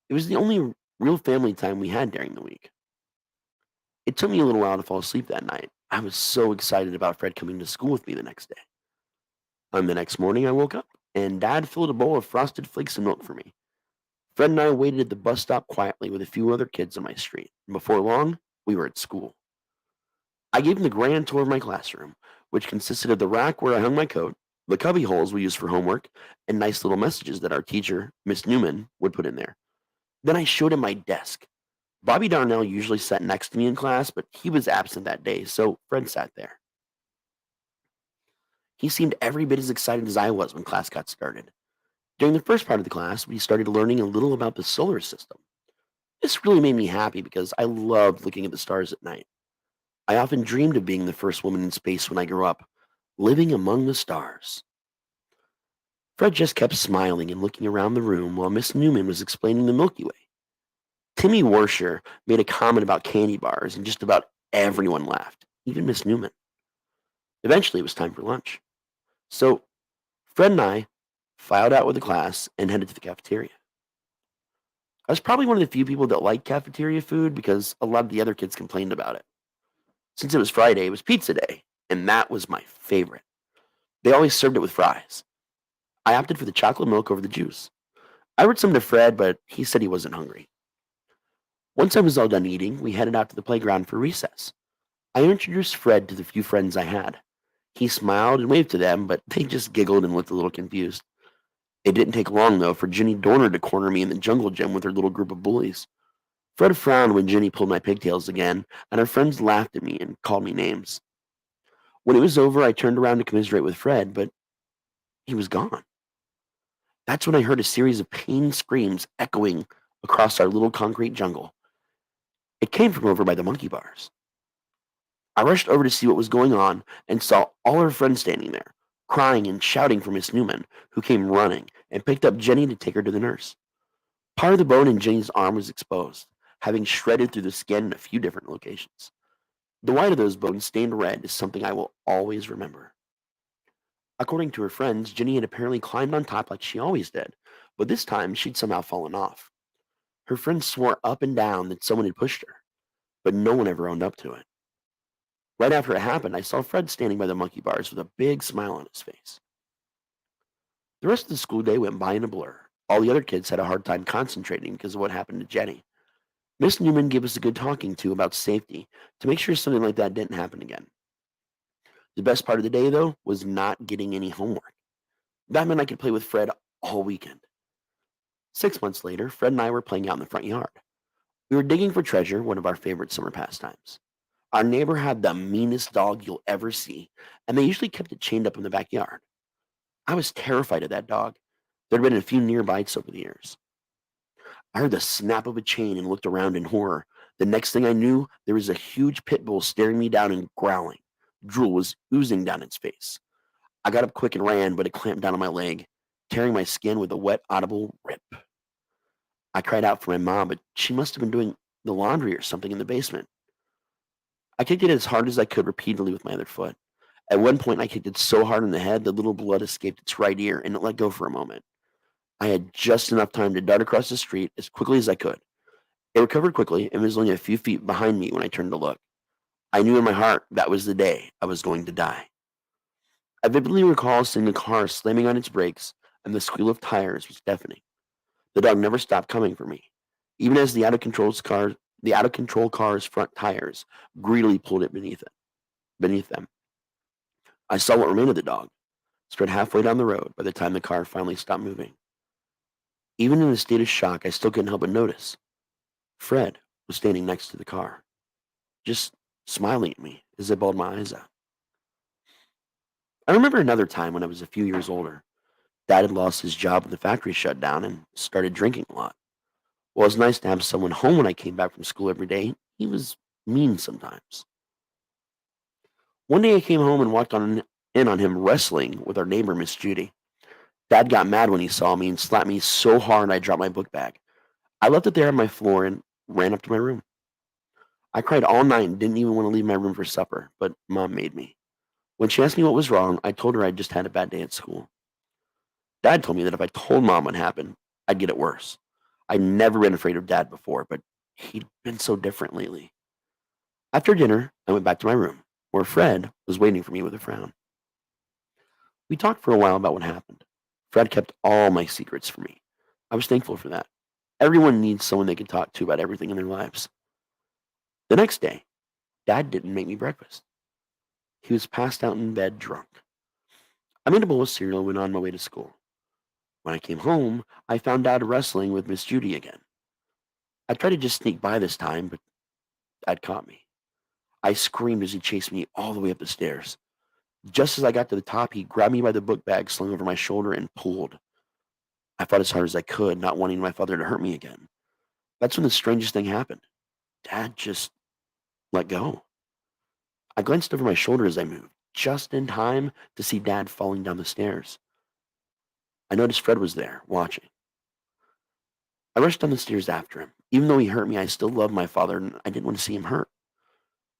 It was the only real family time we had during the week. It took me a little while to fall asleep that night. I was so excited about Fred coming to school with me the next day. On the next morning, I woke up, and Dad filled a bowl of frosted flakes of milk for me. Fred and I waited at the bus stop quietly with a few other kids on my street, and before long, we were at school. I gave him the grand tour of my classroom, which consisted of the rack where I hung my coat, the cubby holes we used for homework, and nice little messages that our teacher, Miss Newman, would put in there. Then I showed him my desk. Bobby Darnell usually sat next to me in class, but he was absent that day, so Fred sat there. He seemed every bit as excited as I was when class got started. During the first part of the class, we started learning a little about the solar system. This really made me happy because I loved looking at the stars at night. I often dreamed of being the first woman in space when I grew up, living among the stars. Fred just kept smiling and looking around the room while Miss Newman was explaining the Milky Way. Timmy Warsher made a comment about candy bars, and just about everyone laughed, even Miss Newman. Eventually, it was time for lunch. So, Fred and I filed out with the class and headed to the cafeteria. I was probably one of the few people that liked cafeteria food because a lot of the other kids complained about it. Since it was Friday, it was pizza day, and that was my favorite. They always served it with fries. I opted for the chocolate milk over the juice. I ordered some to Fred, but he said he wasn't hungry. Once I was all done eating, we headed out to the playground for recess. I introduced Fred to the few friends I had. He smiled and waved to them, but they just giggled and looked a little confused. It didn't take long, though, for Ginny Dorner to corner me in the jungle gym with her little group of bullies. Fred frowned when Ginny pulled my pigtails again, and her friends laughed at me and called me names. When it was over, I turned around to commiserate with Fred, but he was gone. That's when I heard a series of pained screams echoing across our little concrete jungle. It came from over by the monkey bars. I rushed over to see what was going on and saw all her friends standing there, crying and shouting for Miss Newman, who came running and picked up Jenny to take her to the nurse. Part of the bone in Jenny's arm was exposed, having shredded through the skin in a few different locations. The white of those bones stained red is something I will always remember. According to her friends, Jenny had apparently climbed on top like she always did, but this time she'd somehow fallen off. Her friends swore up and down that someone had pushed her, but no one ever owned up to it. Right after it happened, I saw Fred standing by the monkey bars with a big smile on his face. The rest of the school day went by in a blur. All the other kids had a hard time concentrating because of what happened to Jenny. Miss Newman gave us a good talking to about safety to make sure something like that didn't happen again. The best part of the day, though, was not getting any homework. That meant I could play with Fred all weekend. 6 months later, Fred and I were playing out in the front yard. We were digging for treasure, one of our favorite summer pastimes. Our neighbor had the meanest dog you'll ever see, and they usually kept it chained up in the backyard. I was terrified of that dog. There had been a few near bites over the years. I heard the snap of a chain and looked around in horror. The next thing I knew, there was a huge pit bull staring me down and growling. Drool was oozing down its face. I got up quick and ran, but it clamped down on my leg, tearing my skin with a wet, audible rip. I cried out for my mom, but she must have been doing the laundry or something in the basement. I kicked it as hard as I could repeatedly with my other foot. At one point, I kicked it so hard in the head that little blood escaped its right ear, and it let go for a moment. I had just enough time to dart across the street as quickly as I could. It recovered quickly and was only a few feet behind me when I turned to look. I knew in my heart that was the day I was going to die. I vividly recall seeing the car slamming on its brakes, and the squeal of tires was deafening. The dog never stopped coming for me, even as the out-of-control car's front tires greedily pulled it beneath them. I saw what remained of the dog, spread halfway down the road by the time the car finally stopped moving. Even in a state of shock, I still couldn't help but notice. Fred was standing next to the car, just smiling at me as I bawled my eyes out. I remember another time when I was a few years older. Dad had lost his job when the factory shut down and started drinking a lot. While it was nice to have someone home when I came back from school every day, he was mean sometimes. One day I came home and walked in on him wrestling with our neighbor, Miss Judy. Dad got mad when he saw me and slapped me so hard I dropped my book bag. I left it there on my floor and ran up to my room. I cried all night and didn't even want to leave my room for supper, but Mom made me. When she asked me what was wrong, I told her I'd just had a bad day at school. Dad told me that if I told Mom what happened, I'd get it worse. I'd never been afraid of Dad before, but he'd been so different lately. After dinner, I went back to my room, where Fred was waiting for me with a frown. We talked for a while about what happened. Fred kept all my secrets from me. I was thankful for that. Everyone needs someone they can talk to about everything in their lives. The next day, Dad didn't make me breakfast. He was passed out in bed drunk. I made a bowl of cereal and went on my way to school. When I came home, I found Dad wrestling with Miss Judy again. I tried to just sneak by this time, but Dad caught me. I screamed as he chased me all the way up the stairs. Just as I got to the top, he grabbed me by the book bag slung over my shoulder and pulled. I fought as hard as I could, not wanting my father to hurt me again. That's when the strangest thing happened. Dad just let go. I glanced over my shoulder as I moved, just in time to see Dad falling down the stairs. I noticed Fred was there, watching. I rushed down the stairs after him. Even though he hurt me, I still loved my father, and I didn't want to see him hurt.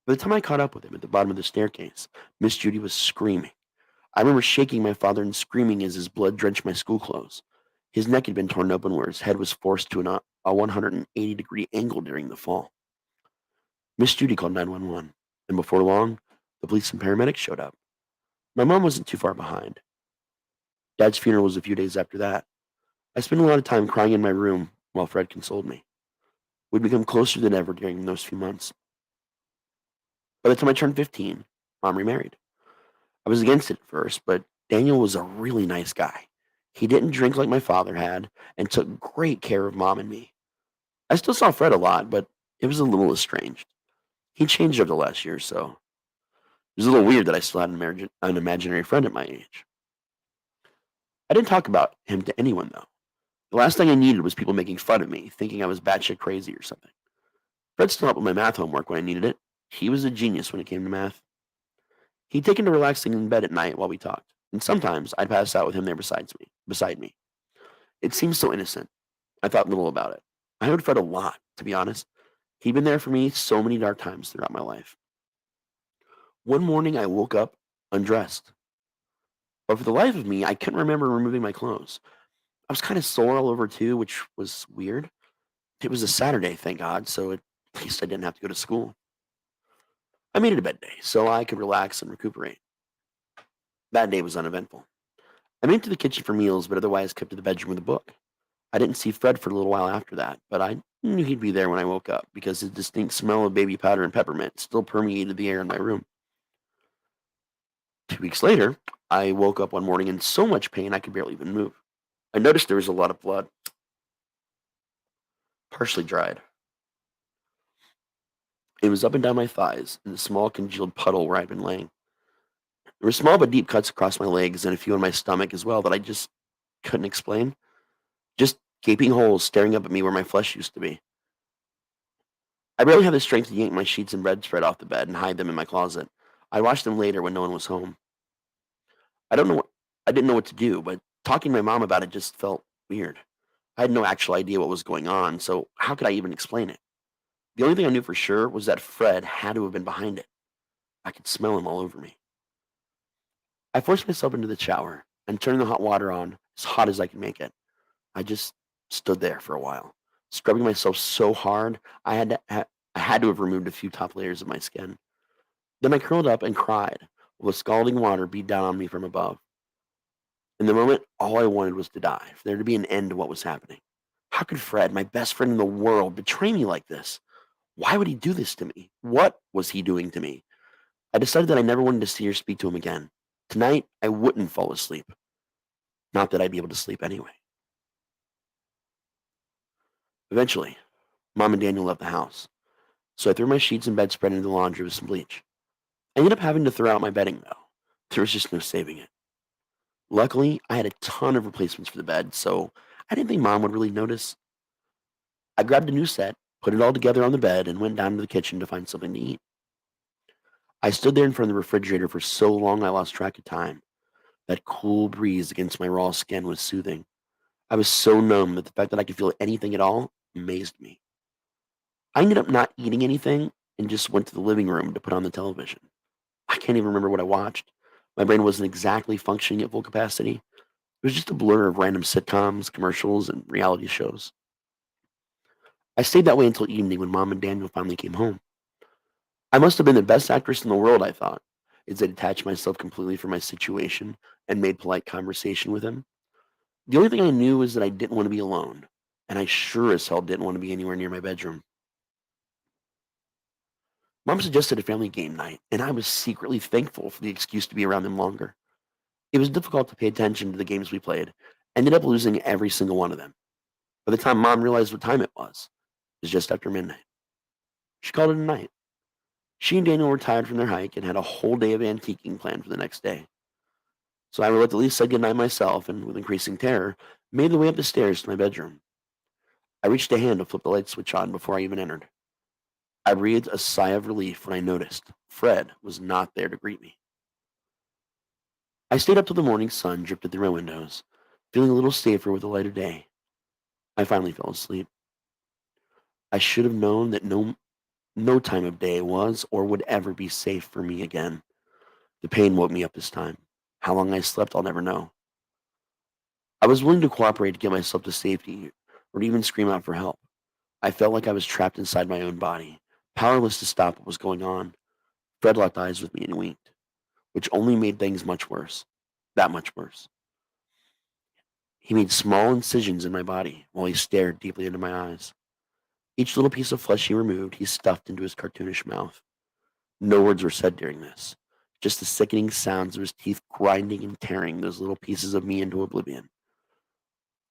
By the time I caught up with him at the bottom of the staircase, Miss Judy was screaming. I remember shaking my father and screaming as his blood drenched my school clothes. His neck had been torn open where his head was forced to a 180-degree angle during the fall. Miss Judy called 911, and before long, the police and paramedics showed up. My mom wasn't too far behind. Dad's funeral was a few days after that. I spent a lot of time crying in my room while Fred consoled me. We'd become closer than ever during those few months. By the time I turned 15, Mom remarried. I was against it at first, but Daniel was a really nice guy. He didn't drink like my father had and took great care of Mom and me. I still saw Fred a lot, but it was a little estranged. He changed over the last year or so. It was a little weird that I still had an imaginary friend at my age. I didn't talk about him to anyone, though. The last thing I needed was people making fun of me, thinking I was batshit crazy or something. Fred still helped with my math homework when I needed it. He was a genius when it came to math. He'd taken to relaxing in bed at night while we talked, and sometimes I'd pass out with him there beside me. It seemed so innocent. I thought little about it. I owed Fred a lot, to be honest. He'd been there for me so many dark times throughout my life. One morning I woke up undressed, but for the life of me, I couldn't remember removing my clothes. I was kind of sore all over too, which was weird. It was a Saturday, thank God, so at least I didn't have to go to school. I made it a bed day so I could relax and recuperate. That day was uneventful. I made it to the kitchen for meals, but otherwise kept to the bedroom with a book. I didn't see Fred for a little while after that, but I knew he'd be there when I woke up because his distinct smell of baby powder and peppermint still permeated the air in my room. 2 weeks later, I woke up one morning in so much pain I could barely even move. I noticed there was a lot of blood, partially dried. It was up and down my thighs in the small congealed puddle where I'd been laying. There were small but deep cuts across my legs and a few on my stomach as well that I just couldn't explain. Just gaping holes staring up at me where my flesh used to be. I barely had the strength to yank my sheets and bedspread off the bed and hide them in my closet. I washed them later when no one was home. I didn't know what to do, but talking to my mom about it just felt weird. I had no actual idea what was going on, so how could I even explain it? The only thing I knew for sure was that Fred had to have been behind it. I could smell him all over me. I forced myself into the shower and turned the hot water on as hot as I could make it. I just stood there for a while, scrubbing myself so hard I had to have removed a few top layers of my skin. Then I curled up and cried while the scalding water beat down on me from above. In the moment, all I wanted was to die, for there to be an end to what was happening. How could Fred, my best friend in the world, betray me like this? Why would he do this to me? What was he doing to me? I decided that I never wanted to see or speak to him again. Tonight, I wouldn't fall asleep. Not that I'd be able to sleep anyway. Eventually, Mom and Daniel left the house, so I threw my sheets and bedspread into the laundry with some bleach. I ended up having to throw out my bedding, though. There was just no saving it. Luckily, I had a ton of replacements for the bed, so I didn't think Mom would really notice. I grabbed a new set, put it all together on the bed, and went down to the kitchen to find something to eat. I stood there in front of the refrigerator for so long I lost track of time. That cool breeze against my raw skin was soothing. I was so numb that the fact that I could feel anything at all amazed me. I ended up not eating anything and just went to the living room to put on the television. I can't even remember what I watched. My brain wasn't exactly functioning at full capacity. It was just a blur of random sitcoms, commercials, and reality shows. I stayed that way until evening when Mom and Daniel finally came home. I must have been the best actress in the world, I thought, as I detached myself completely from my situation and made polite conversation with him. The only thing I knew was that I didn't want to be alone, and I sure as hell didn't want to be anywhere near my bedroom. Mom suggested a family game night, and I was secretly thankful for the excuse to be around them longer. It was difficult to pay attention to the games we played. I ended up losing every single one of them. By the time Mom realized what time it was just after midnight. She called it a night. She and Daniel were tired from their hike and had a whole day of antiquing planned for the next day. So I reluctantly said goodnight myself and, with increasing terror, made the way up the stairs to my bedroom. I reached a hand to flip the light switch on before I even entered. I breathed a sigh of relief when I noticed Fred was not there to greet me. I stayed up till the morning sun dripped through my windows, feeling a little safer with the light of day. I finally fell asleep. I should have known that no time of day was or would ever be safe for me again. The pain woke me up this time. How long I slept, I'll never know. I was willing to cooperate to get myself to safety or to even scream out for help. I felt like I was trapped inside my own body, powerless to stop what was going on. Fred locked eyes with me and winked, which only made things much worse. That much worse. He made small incisions in my body while he stared deeply into my eyes. Each little piece of flesh he removed, he stuffed into his cartoonish mouth. No words were said during this, just the sickening sounds of his teeth grinding and tearing those little pieces of me into oblivion.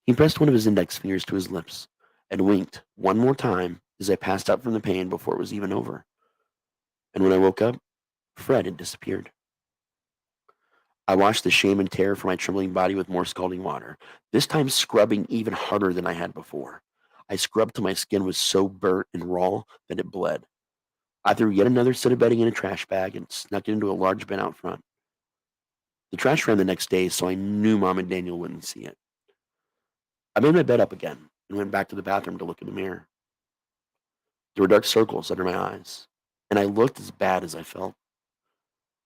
He pressed one of his index fingers to his lips and winked one more time as I passed out from the pain before it was even over. And when I woke up, Fred had disappeared. I washed the shame and terror from my trembling body with more scalding water, this time scrubbing even harder than I had before. I scrubbed till my skin was so burnt and raw that it bled. I threw yet another set of bedding in a trash bag and snuck it into a large bin out front. The trash ran the next day, so I knew Mom and Daniel wouldn't see it. I made my bed up again and went back to the bathroom to look in the mirror. There were dark circles under my eyes, and I looked as bad as I felt.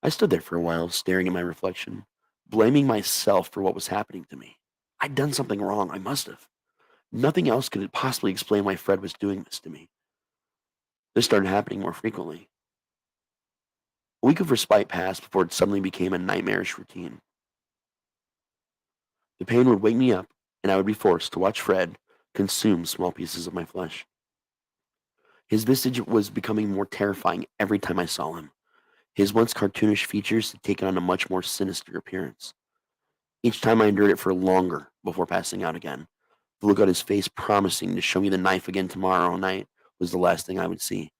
I stood there for a while, staring at my reflection, blaming myself for what was happening to me. I'd done something wrong. I must have. Nothing else could possibly explain why Fred was doing this to me. This started happening more frequently. A week of respite passed before it suddenly became a nightmarish routine. The pain would wake me up, and I would be forced to watch Fred consume small pieces of my flesh. His visage was becoming more terrifying every time I saw him. His once cartoonish features had taken on a much more sinister appearance. Each time I endured it for longer before passing out again. The look on his face promising to show me the knife again tomorrow night was the last thing I would see. It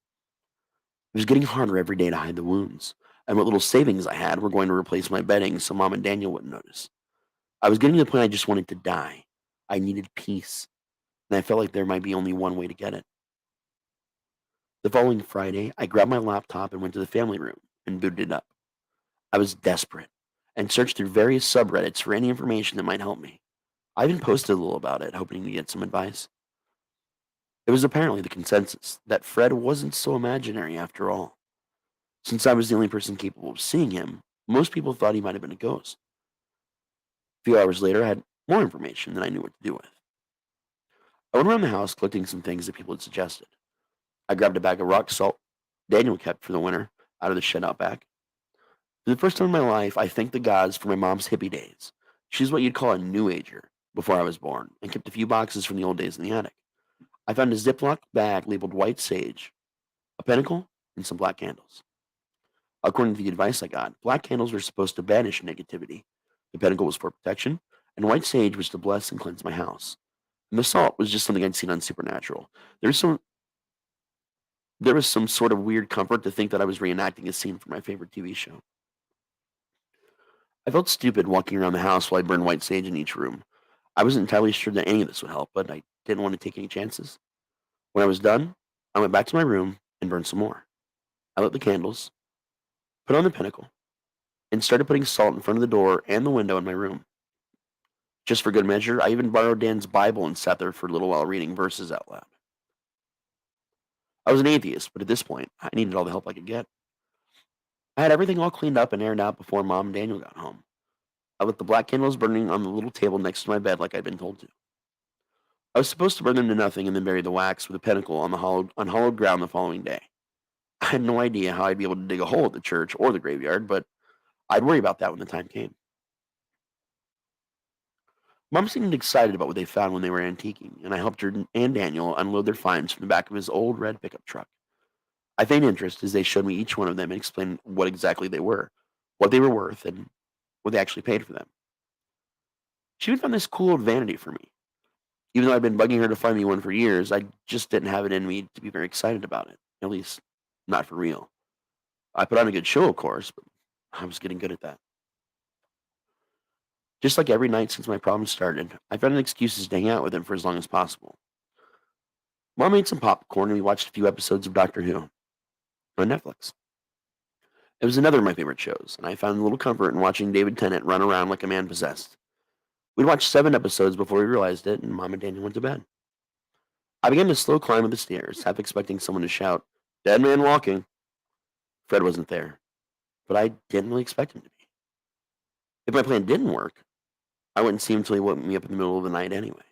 was getting harder every day to hide the wounds, and what little savings I had were going to replace my bedding so Mom and Daniel wouldn't notice. I was getting to the point I just wanted to die. I needed peace, and I felt like there might be only one way to get it. The following Friday, I grabbed my laptop and went to the family room and booted it up. I was desperate and searched through various subreddits for any information that might help me. I even posted a little about it, hoping to get some advice. It was apparently the consensus that Fred wasn't so imaginary after all. Since I was the only person capable of seeing him, most people thought he might have been a ghost. A few hours later, I had more information than I knew what to do with. I went around the house collecting some things that people had suggested. I grabbed a bag of rock salt Daniel kept for the winter out of the shed out back. For the first time in my life, I thanked the gods for my mom's hippie days. She's what you'd call a new ager before I was born, and kept a few boxes from the old days in the attic. I found a Ziploc bag labeled white sage, a pentacle, and some black candles. According to the advice I got, black candles were supposed to banish negativity, the pentacle was for protection, and white sage was to bless and cleanse my house. And the salt was just something I'd seen on Supernatural. There was some sort of weird comfort to think that I was reenacting a scene from my favorite TV show. I felt stupid walking around the house while I burned white sage in each room. I wasn't entirely sure that any of this would help, but I didn't want to take any chances. When I was done, I went back to my room and burned some more. I lit the candles, put on the pentacle, and started putting salt in front of the door and the window in my room. Just for good measure, I even borrowed Dan's Bible and sat there for a little while reading verses out loud. I was an atheist, but at this point, I needed all the help I could get. I had everything all cleaned up and aired out before Mom and Daniel got home. I lit the black candles burning on the little table next to my bed like I'd been told to. I was supposed to burn them to nothing and then bury the wax with a pentacle on the unhollowed ground the following day. I had no idea how I'd be able to dig a hole at the church or the graveyard, but I'd worry about that when the time came. Mom seemed excited about what they found when they were antiquing, and I helped her and Daniel unload their finds from the back of his old red pickup truck. I feigned interest as they showed me each one of them and explained what exactly they were, what they were worth, and what they actually paid for them. She even found this cool old vanity for me. Even though I'd been bugging her to find me one for years, I just didn't have it in me to be very excited about it. At least, not for real. I put on a good show, of course, but I was getting good at that. Just like every night since my problems started, I found excuses to hang out with him for as long as possible. Mom made some popcorn and we watched a few episodes of Doctor Who on Netflix. It was another of my favorite shows, and I found a little comfort in watching David Tennant run around like a man possessed. We'd watched 7 episodes before we realized it, and Mom and Daniel went to bed. I began to slow climb up the stairs, half expecting someone to shout, "Dead man walking." Fred wasn't there, but I didn't really expect him to be. If my plan didn't work, I wouldn't see him until he woke me up in the middle of the night anyway.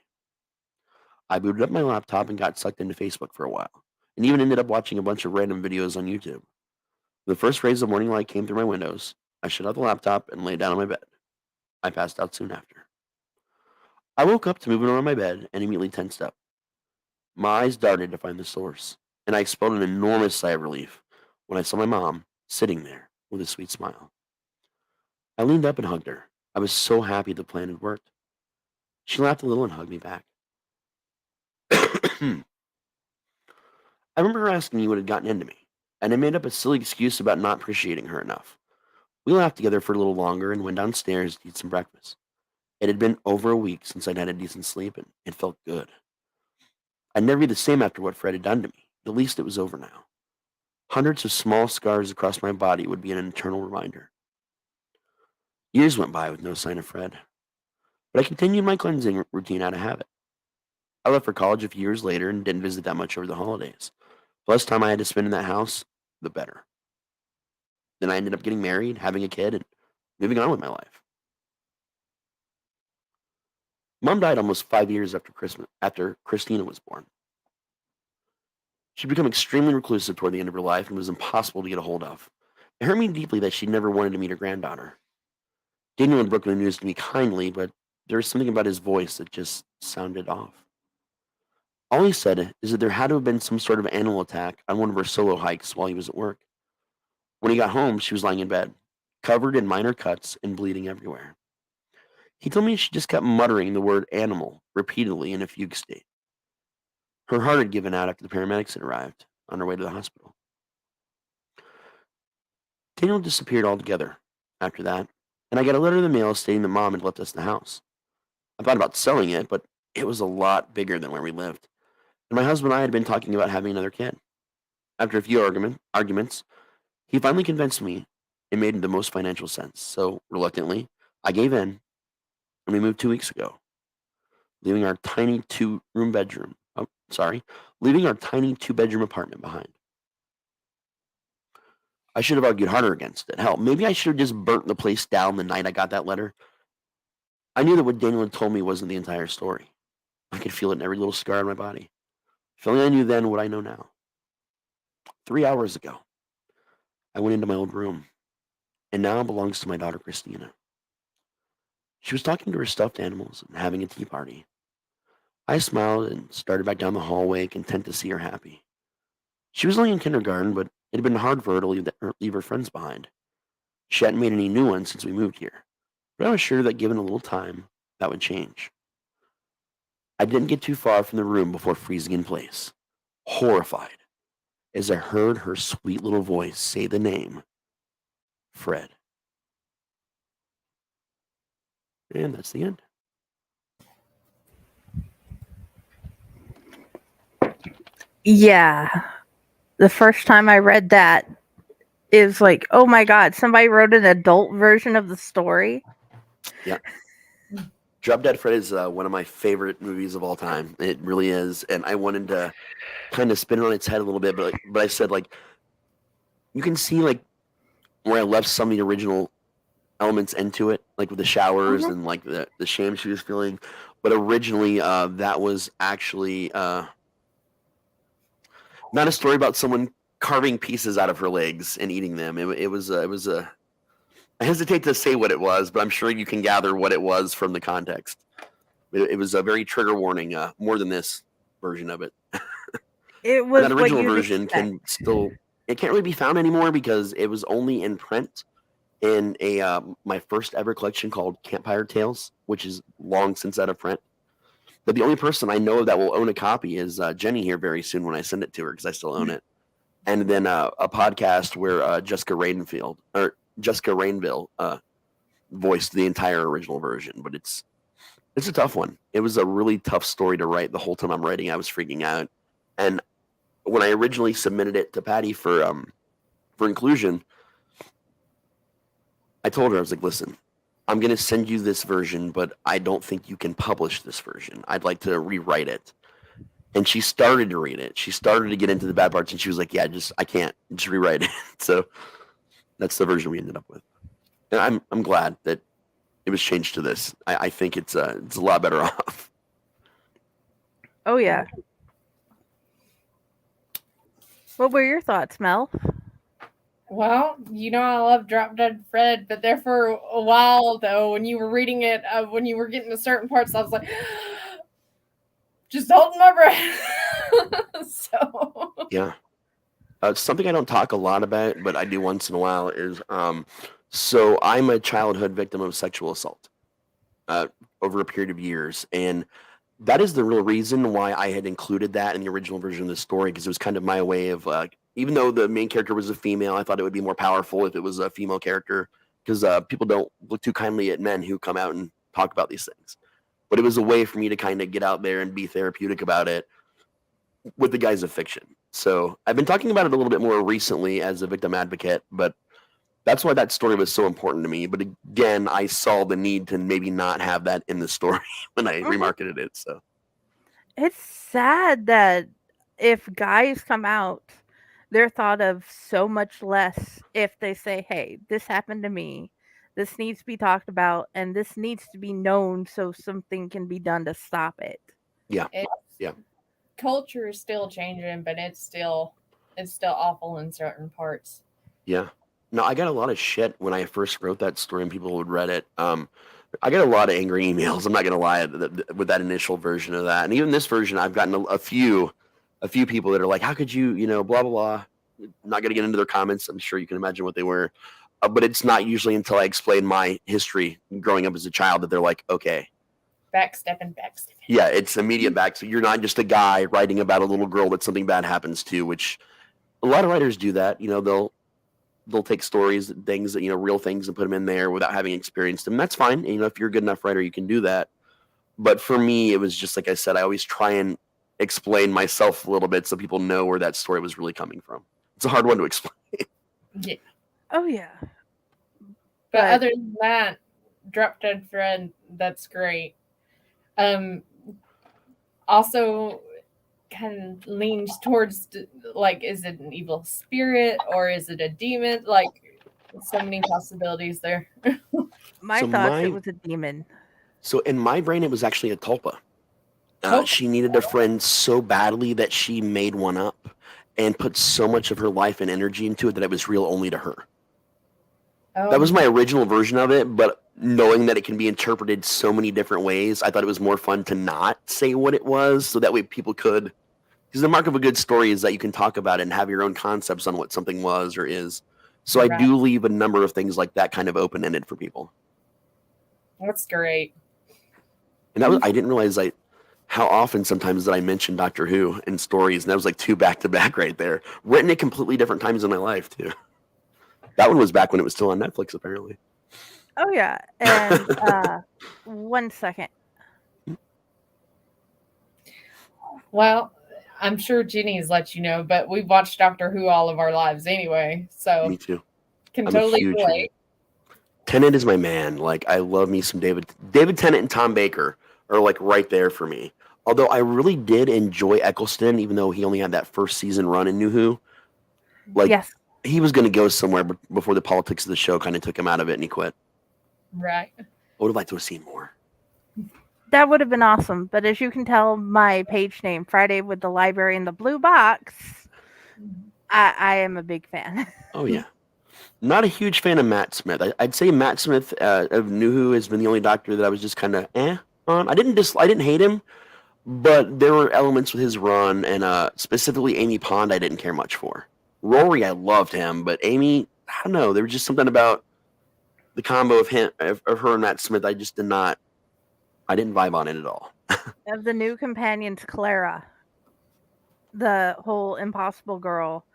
I booted up my laptop and got sucked into Facebook for a while, and even ended up watching a bunch of random videos on YouTube. When the first rays of morning light came through my windows, I shut out the laptop and lay down on my bed. I passed out soon after. I woke up to moving around my bed and immediately tensed up. My eyes darted to find the source, and I expelled an enormous sigh of relief when I saw my mom sitting there with a sweet smile. I leaned up and hugged her. I was so happy the plan had worked. She laughed a little and hugged me back. I remember her asking me what had gotten into me, and I made up a silly excuse about not appreciating her enough. We laughed together for a little longer and went downstairs to eat some breakfast. It had been over a week since I'd had a decent sleep, and it felt good. I'd never be the same after what Fred had done to me. At least it was over now. Hundreds of small scars across my body would be an eternal reminder. Years went by with no sign of Fred, but I continued my cleansing routine out of habit. I left for college a few years later and didn't visit that much over the holidays. The less time I had to spend in that house, the better. Then I ended up getting married, having a kid, and moving on with my life. Mom died almost 5 years after Christina was born. She'd become extremely reclusive toward the end of her life and was impossible to get a hold of. It hurt me deeply that she never wanted to meet her granddaughter. Daniel had broken the news to me kindly, but there was something about his voice that just sounded off. All he said is that there had to have been some sort of animal attack on one of her solo hikes while he was at work. When he got home, she was lying in bed, covered in minor cuts and bleeding everywhere. He told me she just kept muttering the word animal repeatedly in a fugue state. Her heart had given out after the paramedics had arrived on her way to the hospital. Daniel disappeared altogether after that, and I got a letter in the mail stating that Mom had left us the house. I thought about selling it, but it was a lot bigger than where we lived, and my husband and I had been talking about having another kid. After a few arguments, he finally convinced me it made the most financial sense, so reluctantly, I gave in, and we moved 2 weeks ago, leaving our tiny two-bedroom apartment behind. I should have argued harder against it. Hell, maybe I should have just burnt the place down the night I got that letter. I knew that what Daniel had told me wasn't the entire story. I could feel it in every little scar on my body. If only I knew then what I know now. 3 hours ago, I went into my old room, and now it belongs to my daughter Christina. She was talking to her stuffed animals and having a tea party. I smiled and started back down the hallway, content to see her happy. She was only in kindergarten, but it had been hard for her to leave her friends behind. She hadn't made any new ones since we moved here, but I was sure that given a little time, that would change. I didn't get too far from the room before freezing in place, horrified, as I heard her sweet little voice say the name, Fred. And that's the end. Yeah. The first time I read that, it was like, oh my God, somebody wrote an adult version of the story. Yeah. Drop Dead Fred is one of my favorite movies of all time. It really is. And I wanted to kind of spin it on its head a little bit, but I said, like, you can see, like, where I left some of the original elements into it, like with the showers and, like, the shame she was feeling. But originally, that was actually not a story about someone carving pieces out of her legs and eating them. It was a I hesitate to say what it was, but I'm sure you can gather what it was from the context. It was a very trigger warning, more than this version of it. It was that original version can't really be found anymore because it was only in print in my first ever collection called Campfire Tales, which is long since out of print. But the only person I know that will own a copy is Jenny here very soon when I send it to her because I still own it. And then a podcast where Jessica Rainville voiced the entire original version. But it's a tough one. It was a really tough story to write. The whole time I'm writing, I was freaking out. And when I originally submitted it to Patty for inclusion, I told her, I was like, listen, I'm going to send you this version, but I don't think you can publish this version. I'd like to rewrite it. And she started to read it. She started to get into the bad parts, and she was like, yeah, I can't. Just rewrite it. So that's the version we ended up with. And I'm glad that it was changed to this. I think it's a lot better off. Oh, yeah. What were your thoughts, Mel? Well, I love Drop Dead Fred, but there for a while, though, when you were reading it, when you were getting to certain parts, I was like, just holding my breath. Yeah. Something I don't talk a lot about, but I do once in a while is So I'm a childhood victim of sexual assault over a period of years, and that is the real reason why I had included that in the original version of the story, because it was kind of my way of, even though the main character was a female, I thought it would be more powerful if it was a female character, because people don't look too kindly at men who come out and talk about these things. But it was a way for me to kind of get out there and be therapeutic about it with the guise of fiction. So I've been talking about it a little bit more recently as a victim advocate, but that's why that story was so important to me. But again, I saw the need to maybe not have that in the story when I remarketed it. So it's sad that if guys come out, they're thought of so much less if they say, hey, this happened to me. This needs to be talked about, and this needs to be known so something can be done to stop it. Yeah. Culture is still changing, but it's still awful in certain parts. Yeah. No, I got a lot of shit when I first wrote that story and people would read it. I got a lot of angry emails. I'm not gonna lie with that initial version of that, and even this version, I've gotten a few people that are like, "How could you, blah blah blah." I'm not gonna get into their comments. I'm sure you can imagine what they were, but it's not usually until I explain my history growing up as a child that they're like, "Okay." Backstepping. Yeah, it's immediate back. So you're not just a guy writing about a little girl that something bad happens to, which a lot of writers do that. They'll take stories, things that, real things and put them in there without having experienced them. That's fine. And, if you're a good enough writer, you can do that. But for me, it was just, like I said, I always try and explain myself a little bit so people know where that story was really coming from. It's a hard one to explain. Yeah. Oh, yeah. But other than that, Drop Dead Fred, that's great. Also kind of leans towards, like, is it an evil spirit or is it a demon? Like, so many possibilities there. My thoughts, it was a demon. So in my brain, it was actually a tulpa. She needed a friend so badly that she made one up and put so much of her life and energy into it that it was real only to her. That was my original version of it, but knowing that it can be interpreted so many different ways, I thought it was more fun to not say what it was, so that way people could, because the mark of a good story is that you can talk about it and have your own concepts on what something was or is. So I do leave a number of things like that kind of open-ended for people. That's great. And I didn't realize how often sometimes that I mention Doctor Who in stories, and that was like 2 back-to-back right there. Written at completely different times in my life, too. That one was back when it was still on Netflix, apparently. Oh, yeah. And 1 second. Well, I'm sure Jenny's let you know, but we've watched Doctor Who all of our lives anyway. So me too. Can totally relate. Tennant is my man. Like, I love me some David Tennant and Tom Baker are like right there for me. Although I really did enjoy Eccleston, even though he only had that first season run in New Who. Like, yes. He was going to go somewhere before the politics of the show kind of took him out of it and he quit. Right. I would have liked to have seen more. That would have been awesome. But as you can tell, my page name, Friday with the Library in the Blue Box, I am a big fan. Oh, yeah. Not a huge fan of Matt Smith. I'd say Matt Smith of New Who has been the only Doctor that I was just kind of on. I didn't hate him, but there were elements with his run, and specifically Amy Pond I didn't care much for. Rory, I loved him, but Amy, I don't know. There was just something about the combo of her and Matt Smith. I just didn't vibe on it at all. Of the new companions, Clara, the whole impossible girl.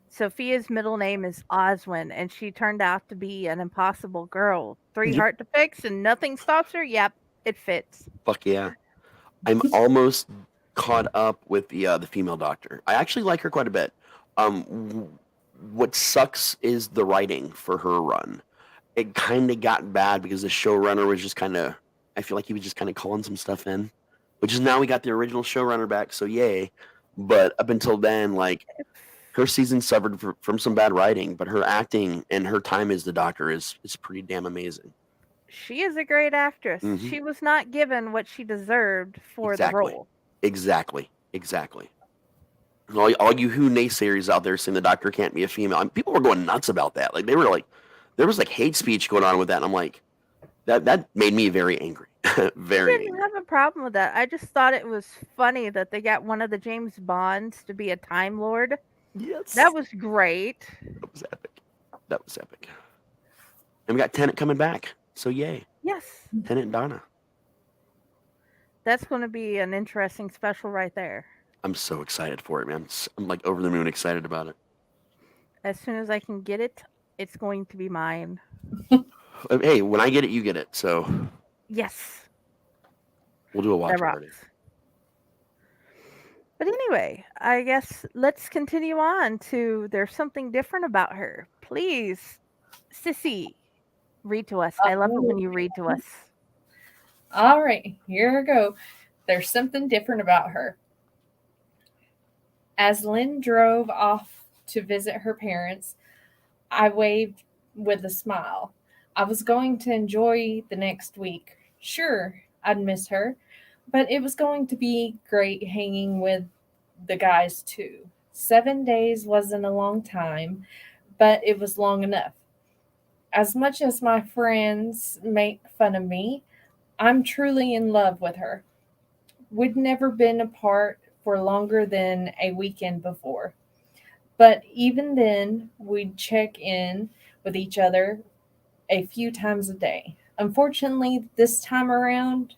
Sophia's middle name is Oswin, and she turned out to be an impossible girl. 3 heart to fix, and nothing stops her. Yep, it fits. Fuck yeah. I'm almost caught up with the female Doctor. I actually like her quite a bit. What sucks is the writing for her run. It kind of got bad because the showrunner was just I feel like he was just kind of calling some stuff in, which is now we got the original showrunner back, so yay. But up until then, like, her season suffered from some bad writing, but her acting and her time as the Doctor is pretty damn amazing. She is a great actress. Mm-hmm. She was not given what she deserved for the role. Exactly. All you Who naysayers out there saying the Doctor can't be a female, and people were going nuts about that. Like, they were like, there was like hate speech going on with that, and I'm like, that made me very angry. Very. I didn't have a problem with that. I just thought it was funny that they got one of the James Bonds to be a Time Lord. Yes. That was great. That was epic. And we got Tennant coming back. So yay. Yes. Tennant and Donna. That's going to be an interesting special right there. I'm so excited for it, man. I'm like over the moon excited about it. As soon as I can get it, it's going to be mine. Hey, when I get it, you get it. So yes, we'll do a watch party. But anyway, I guess let's continue on to There's Something Different About Her. Please, Sissy, read to us. I love it when you read to us. All right, here we go. There's something different about her. As Lynn drove off to visit her parents, I waved with a smile. I was going to enjoy the next week. Sure, I'd miss her, but it was going to be great hanging with the guys too. 7 days wasn't a long time, but it was long enough. As much as my friends make fun of me, I'm truly in love with her. We'd never been apart for longer than a weekend before. But even then, we'd check in with each other a few times a day. Unfortunately, this time around,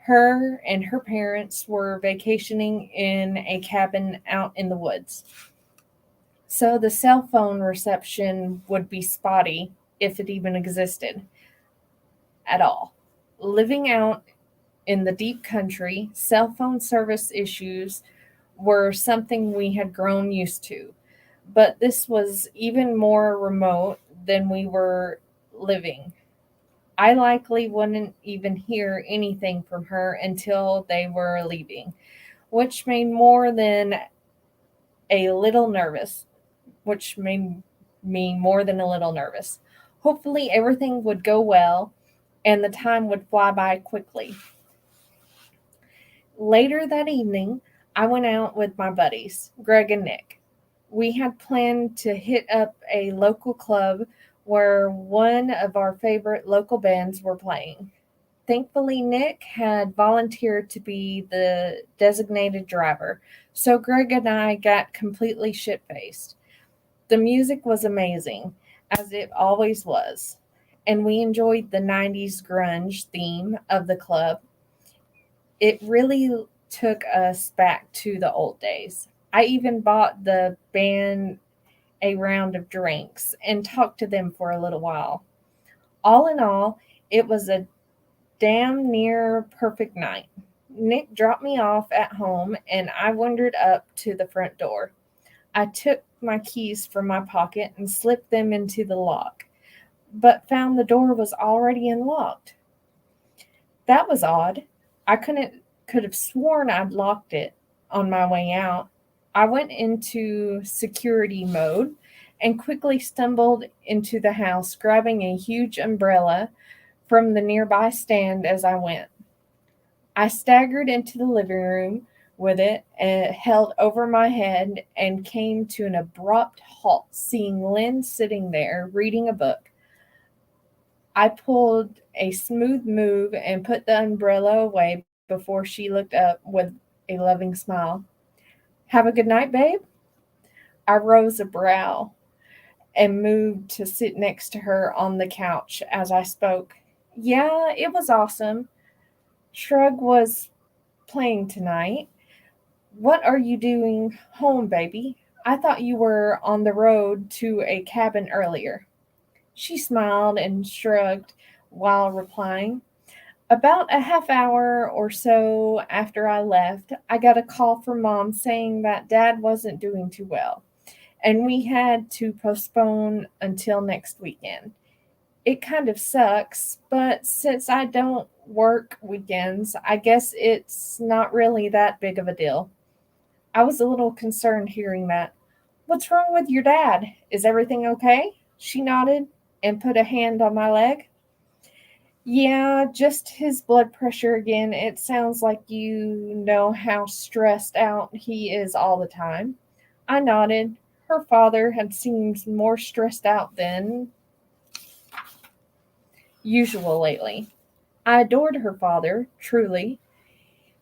her and her parents were vacationing in a cabin out in the woods. So the cell phone reception would be spotty if it even existed at all. Living out in the deep country, cell phone service issues were something we had grown used to. But this was even more remote than we were living. I likely wouldn't even hear anything from her until they were leaving, which made more than a little nervous, which made me more than a little nervous. Hopefully everything would go well and the time would fly by quickly. Later that evening, I went out with my buddies, Greg and Nick. We had planned to hit up a local club where one of our favorite local bands were playing. Thankfully, Nick had volunteered to be the designated driver, so Greg and I got completely shit-faced. The music was amazing, as it always was, and we enjoyed the 90s grunge theme of the club. It really took us back to the old days. I even bought the band a round of drinks and talked to them for a little while. All in all, it was a damn near perfect night. Nick dropped me off at home and I wandered up to the front door. I took my keys from my pocket and slipped them into the lock, but found the door was already unlocked. That was odd. I could have sworn I'd locked it on my way out. I went into security mode and quickly stumbled into the house, grabbing a huge umbrella from the nearby stand as I went. I staggered into the living room with it held over my head and came to an abrupt halt, seeing Lynn sitting there reading a book. I pulled a smooth move and put the umbrella away before she looked up with a loving smile. Have a good night, babe? I rose a brow and moved to sit next to her on the couch as I spoke. Yeah, it was awesome. Shrug was playing tonight. What are you doing home, baby? I thought you were on the road to a cabin earlier. She smiled and shrugged while replying. About a half hour or so after I left, I got a call from Mom saying that Dad wasn't doing too well, and we had to postpone until next weekend. It kind of sucks, but since I don't work weekends, I guess it's not really that big of a deal. I was a little concerned hearing that. What's wrong with your dad? Is everything okay? She nodded and put a hand on my leg. Yeah, just his blood pressure again. It sounds like you know how stressed out he is all the time. I nodded. Her father had seemed more stressed out than usual lately. I adored her father, truly.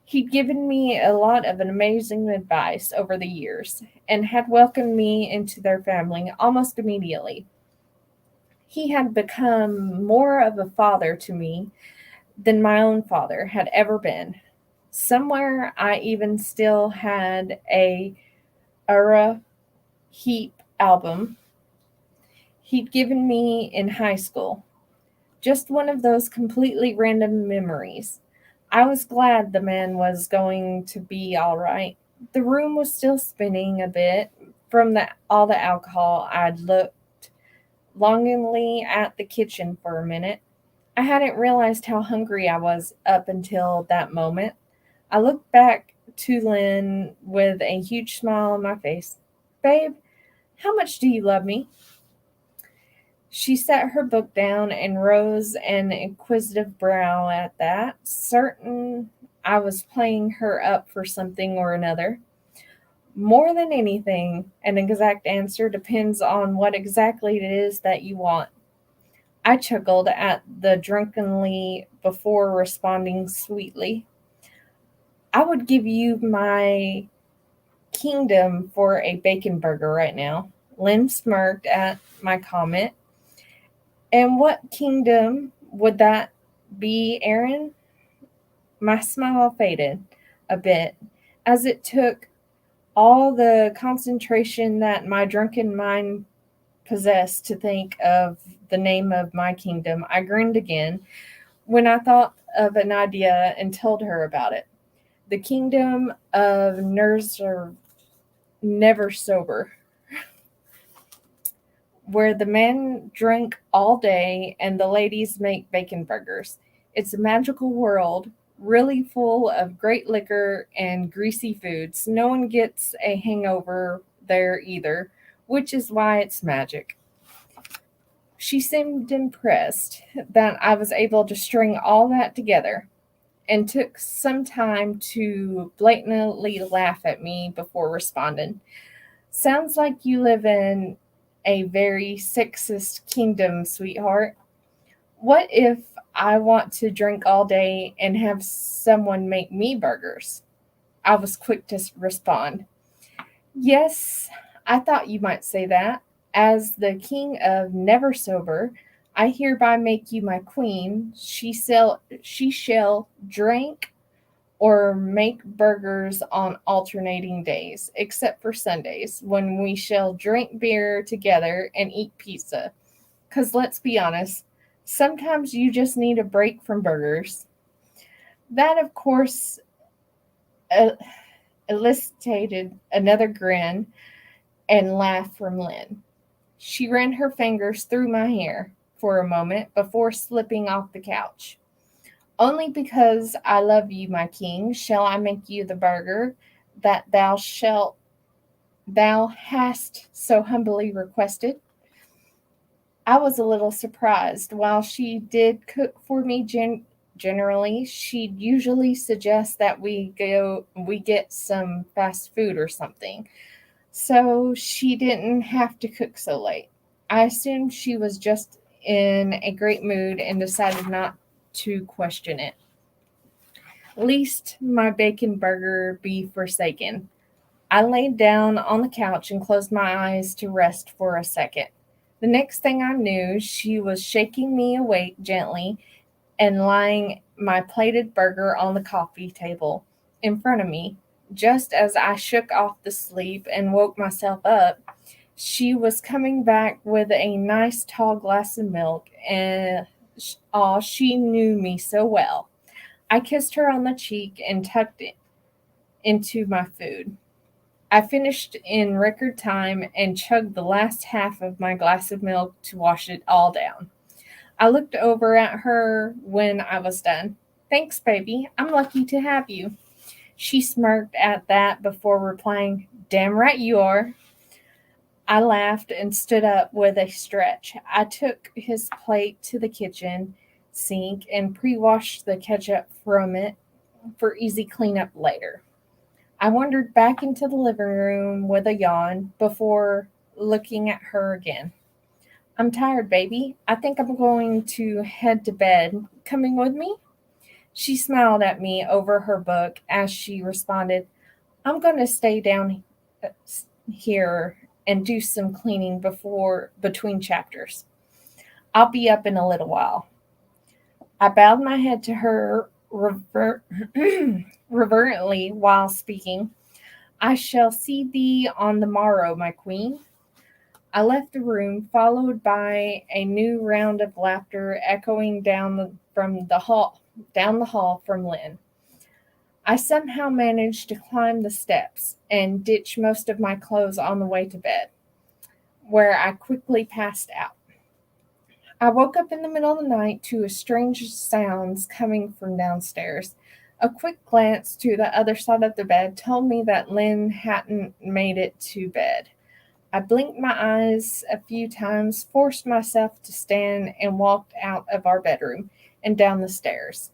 He'd given me a lot of amazing advice over the years and had welcomed me into their family almost immediately. He had become more of a father to me than my own father had ever been. Somewhere I even still had a Ura Heap album he'd given me in high school. Just one of those completely random memories. I was glad the man was going to be all right. The room was still spinning a bit from all the alcohol. I'd looked longingly at the kitchen for a minute. I hadn't realized how hungry I was up until that moment. I looked back to Lynn with a huge smile on my face. Babe, how much do you love me? She set her book down and rose an inquisitive brow at that, certain I was playing her up for something or another. More than anything, an exact answer depends on what exactly it is that you want. I chuckled at the drunkenly before responding sweetly. I would give you my kingdom for a bacon burger right now. Lynn smirked at my comment. And what kingdom would that be, Aaron? My smile faded a bit as it took all the concentration that my drunken mind possessed to think of the name of my kingdom. I grinned again when I thought of an idea and told her about it. The kingdom of Never Sober, where the men drink all day and the ladies make bacon burgers. It's a magical world, really full of great liquor and greasy foods. No one gets a hangover there either, which is why it's magic. She seemed impressed that I was able to string all that together and took some time to blatantly laugh at me before responding. Sounds like you live in a very sexist kingdom, sweetheart. What if I want to drink all day and have someone make me burgers? I was quick to respond. Yes, I thought you might say that. As the king of Never Sober, I hereby make you my queen. She shall drink or make burgers on alternating days, except for Sundays, when we shall drink beer together and eat pizza. 'Cause let's be honest, sometimes you just need a break from burgers. That, of course, elicited another grin and laugh from Lynn. She ran her fingers through my hair for a moment before slipping off the couch. Only because I love you, my king, shall I make you the burger that thou hast so humbly requested. I was a little surprised. While she did cook for me generally, she'd usually suggest that we get some fast food or something, so she didn't have to cook so late. I assumed she was just in a great mood and decided not to question it. Least my bacon burger be forsaken. I laid down on the couch and closed my eyes to rest for a second. The next thing I knew, she was shaking me awake gently and laying my plated burger on the coffee table in front of me. Just as I shook off the sleep and woke myself up, she was coming back with a nice tall glass of milk, and she knew me so well. I kissed her on the cheek and tucked it into my food. I finished in record time and chugged the last half of my glass of milk to wash it all down. I looked over at her when I was done. Thanks, baby. I'm lucky to have you. She smirked at that before replying, Damn right you are. I laughed and stood up with a stretch. I took his plate to the kitchen sink and pre-washed the ketchup from it for easy cleanup later. I wandered back into the living room with a yawn before looking at her again. I'm tired, baby. I think I'm going to head to bed. Coming with me? She smiled at me over her book as she responded, I'm going to stay down here and do some cleaning between chapters. I'll be up in a little while. I bowed my head to her reverently while speaking. I shall see thee on the morrow, my queen. I left the room, followed by a new round of laughter echoing down the hall from Lynn. I somehow managed to climb the steps and ditch most of my clothes on the way to bed, where I quickly passed out. I woke up in the middle of the night to strange sounds coming from downstairs. A quick glance to the other side of the bed told me that Lynn hadn't made it to bed. I blinked my eyes a few times, forced myself to stand, and walked out of our bedroom and down the stairs.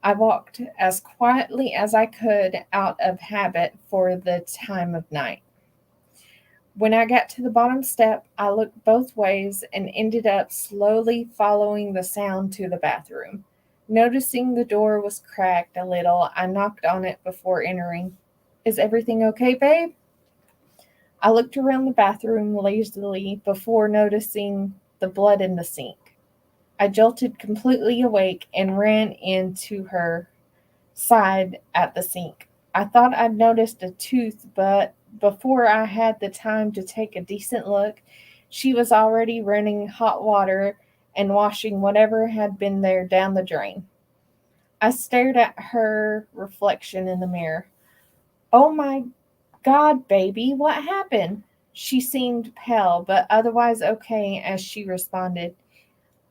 I walked as quietly as I could out of habit for the time of night. When I got to the bottom step, I looked both ways and ended up slowly following the sound to the bathroom. Noticing the door was cracked a little, I knocked on it before entering. Is everything okay, babe? I looked around the bathroom lazily before noticing the blood in the sink. I jolted completely awake and ran into her side at the sink. I thought I'd noticed a tooth, but before I had the time to take a decent look, she was already running hot water and washing whatever had been there down the drain. I stared at her reflection in the mirror. Oh my God, baby, what happened? She seemed pale, but otherwise okay as she responded,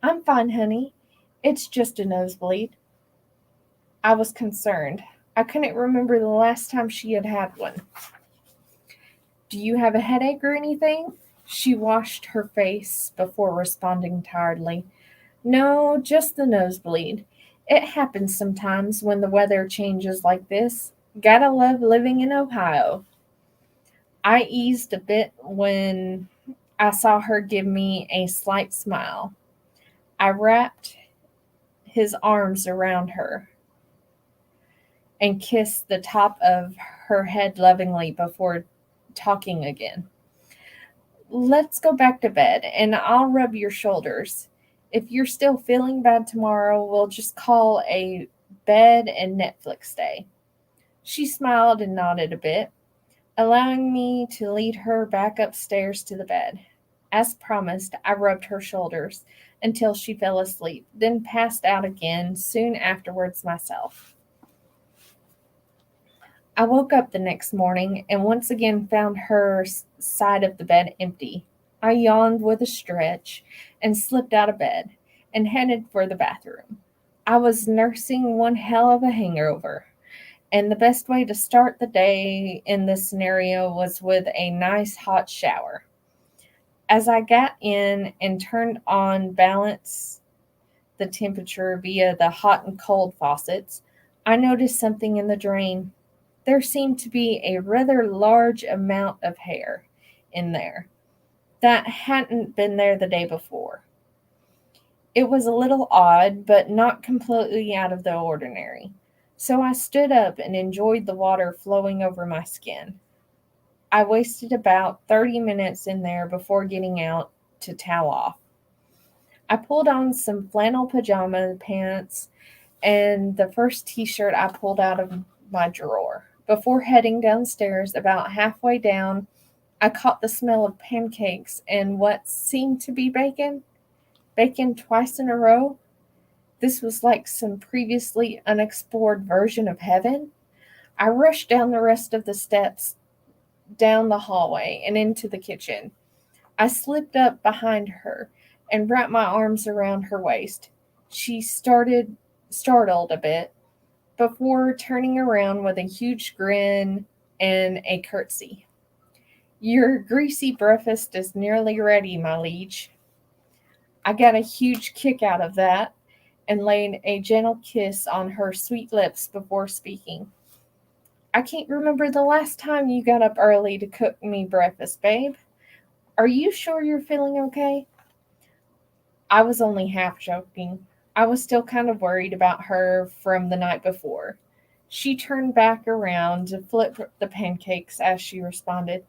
I'm fine, honey. It's just a nosebleed. I was concerned. I couldn't remember the last time she had had one. Do you have a headache or anything? She washed her face before responding tiredly. No, just the nosebleed. It happens sometimes when the weather changes like this. Gotta love living in Ohio. I eased a bit when I saw her give me a slight smile. I wrapped his arms around her and kissed the top of her head lovingly before talking again. Let's go back to bed, and I'll rub your shoulders. If you're still feeling bad tomorrow, we'll just call a bed and Netflix day. She smiled and nodded a bit, allowing me to lead her back upstairs to the bed. As promised, I rubbed her shoulders until she fell asleep, then passed out again soon afterwards myself. I woke up the next morning and once again found her side of the bed empty. I yawned with a stretch and slipped out of bed and headed for the bathroom. I was nursing one hell of a hangover, and the best way to start the day in this scenario was with a nice hot shower. As I got in and turned on balance the temperature via the hot and cold faucets, I noticed something in the drain. There seemed to be a rather large amount of hair in there that hadn't been there the day before. It was a little odd, but not completely out of the ordinary. So I stood up and enjoyed the water flowing over my skin. I wasted about 30 minutes in there before getting out to towel off. I pulled on some flannel pajama pants and the first t-shirt I pulled out of my drawer. Before heading downstairs, about halfway down, I caught the smell of pancakes and what seemed to be bacon. Bacon twice in a row. This was like some previously unexplored version of heaven. I rushed down the rest of the steps, down the hallway, and into the kitchen. I slipped up behind her and wrapped my arms around her waist. She startled a bit before turning around with a huge grin and a curtsy. Your greasy breakfast is nearly ready, my liege. I got a huge kick out of that and laid a gentle kiss on her sweet lips before speaking. I can't remember the last time you got up early to cook me breakfast, babe. Are you sure you're feeling okay? I was only half joking. I was still kind of worried about her from the night before. She turned back around to flip the pancakes as she responded,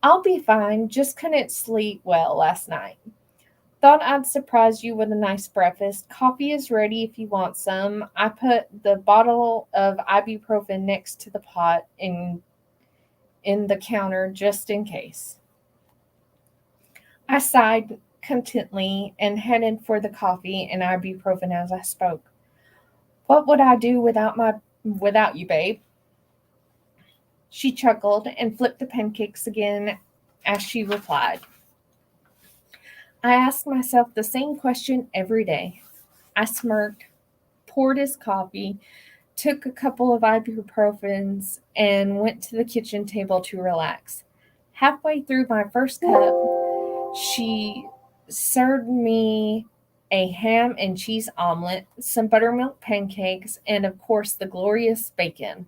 I'll be fine, just couldn't sleep well last night. Thought I'd surprise you with a nice breakfast. Coffee is ready if you want some. I put the bottle of ibuprofen next to the pot in the counter just in case. I sighed contently and headed for the coffee and ibuprofen as I spoke. What would I do without you, babe? She chuckled and flipped the pancakes again as she replied. I ask myself the same question every day. I smirked, poured his coffee, took a couple of ibuprofens, and went to the kitchen table to relax. Halfway through my first cup, she served me a ham and cheese omelet, some buttermilk pancakes, and of course the glorious bacon.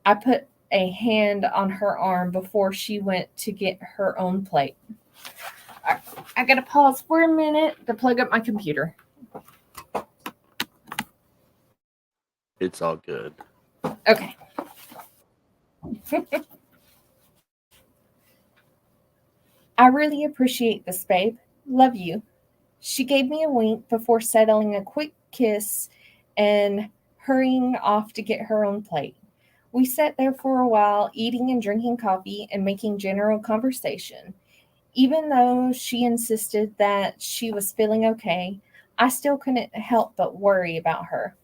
I put a hand on her arm before she went to get her own plate. I gotta pause for a minute to plug up my computer. It's all good. Okay. I really appreciate this, babe. Love you. She gave me a wink before settling a quick kiss and hurrying off to get her own plate. We sat there for a while, eating and drinking coffee and making general conversation. Even though she insisted that she was feeling okay, I still couldn't help but worry about her.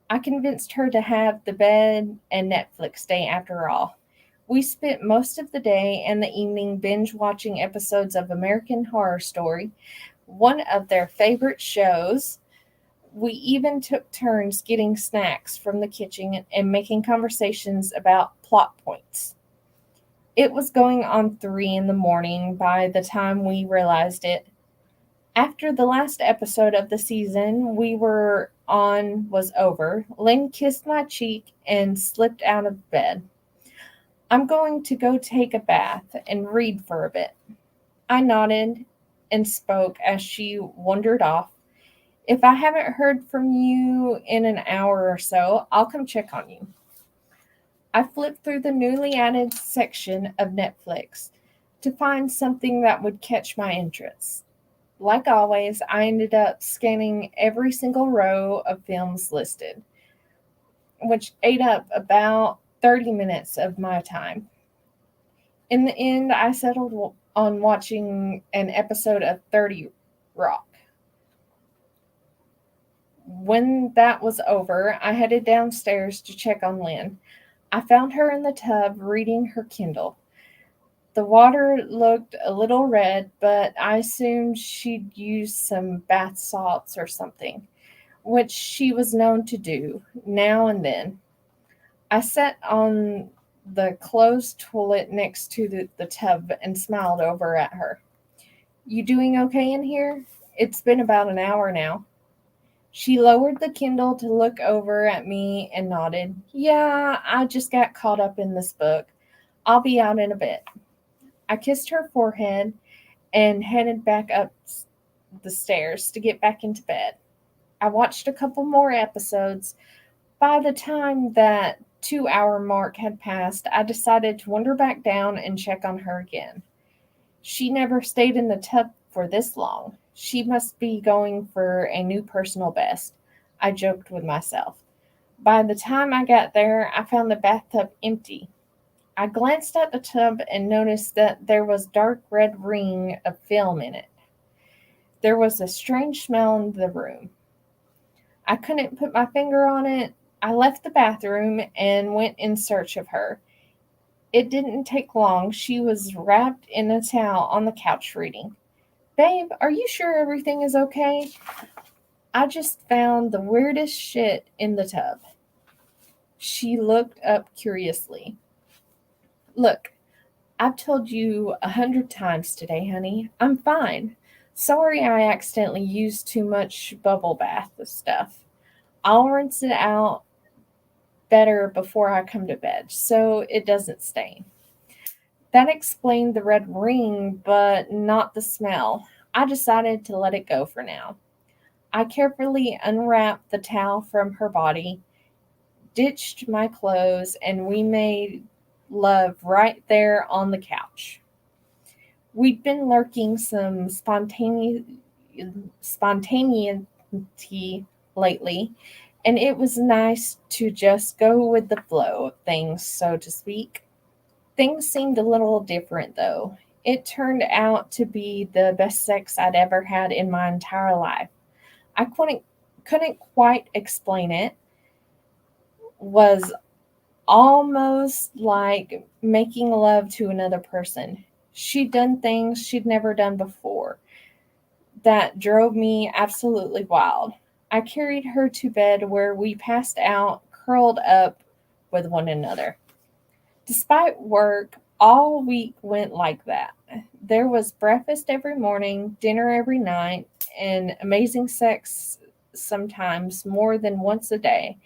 I convinced her to have the bed and Netflix day after all. We spent most of the day and the evening binge watching episodes of American Horror Story, one of their favorite shows. We even took turns getting snacks from the kitchen and making conversations about plot points. It was going on 3 a.m. by the time we realized it. After the last episode of the season we were on was over, Lynn kissed my cheek and slipped out of bed. I'm going to go take a bath and read for a bit. I nodded and spoke as she wandered off. If I haven't heard from you in an hour or so, I'll come check on you. I flipped through the newly added section of Netflix to find something that would catch my interest. Like always, I ended up scanning every single row of films listed, which ate up about 30 minutes of my time. In the end, I settled on watching an episode of 30 Rock. When that was over, I headed downstairs to check on Lynn. I found her in the tub reading her Kindle. The water looked a little red, but I assumed she'd used some bath salts or something, which she was known to do now and then. I sat on the closed toilet next to the tub and smiled over at her. You doing okay in here? It's been about an hour now. She lowered the Kindle to look over at me and nodded. Yeah, I just got caught up in this book. I'll be out in a bit. I kissed her forehead and headed back up the stairs to get back into bed. I watched a couple more episodes. By the time that 2-hour mark had passed, I decided to wander back down and check on her again. She never stayed in the tub for this long. She must be going for a new personal best, I joked with myself. By the time I got there, I found the bathtub empty. I glanced at the tub and noticed that there was dark red ring of film in it. There was a strange smell in the room. I couldn't put my finger on it. I left the bathroom and went in search of her. It didn't take long. She was wrapped in a towel on the couch reading. Babe, are you sure everything is okay? I just found the weirdest shit in the tub. She looked up curiously. Look, I've told you 100 times today, honey. I'm fine. Sorry I accidentally used too much bubble bath stuff. I'll rinse it out better before I come to bed so it doesn't stain. That explained the red ring, but not the smell. I decided to let it go for now. I carefully unwrapped the towel from her body, ditched my clothes, and we made love right there on the couch. We'd been lurking some spontaneous spontaneity lately, and it was nice to just go with the flow of things, so to speak. Things seemed a little different, though. It turned out to be the best sex I'd ever had in my entire life. I couldn't quite explain it. Was almost like making love to another person. She'd done things she'd never done before that drove me absolutely wild. I carried her to bed where we passed out, curled up with one another. Despite work, all week went like that. There was breakfast every morning, dinner every night, and amazing sex sometimes more than once a day.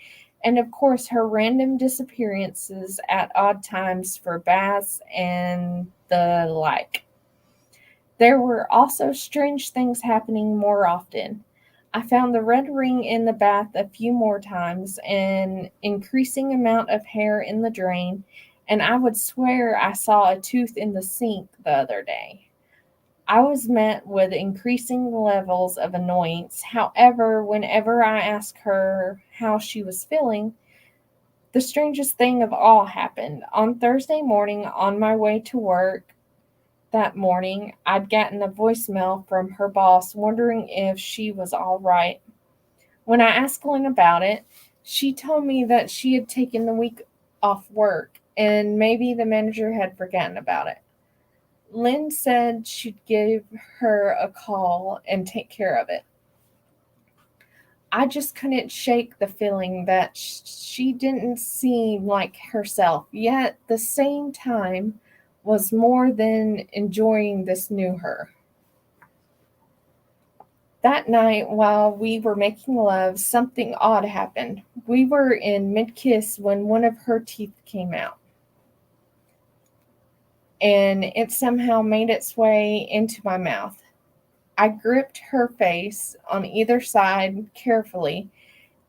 And of course, her random disappearances at odd times for baths and the like. There were also strange things happening more often. I found the red ring in the bath a few more times, an increasing amount of hair in the drain, and I would swear I saw a tooth in the sink the other day. I was met with increasing levels of annoyance. However, whenever I asked her how she was feeling, the strangest thing of all happened. On Thursday morning, on my way to work that morning, I'd gotten a voicemail from her boss wondering if she was all right. When I asked Lynn about it, she told me that she had taken the week off work and maybe the manager had forgotten about it. Lynn said she'd give her a call and take care of it. I just couldn't shake the feeling that she didn't seem like herself, yet at the same time was more than enjoying this new her. That night, while we were making love, something odd happened. We were in mid-kiss when one of her teeth came out, and it somehow made its way into my mouth. I gripped her face on either side carefully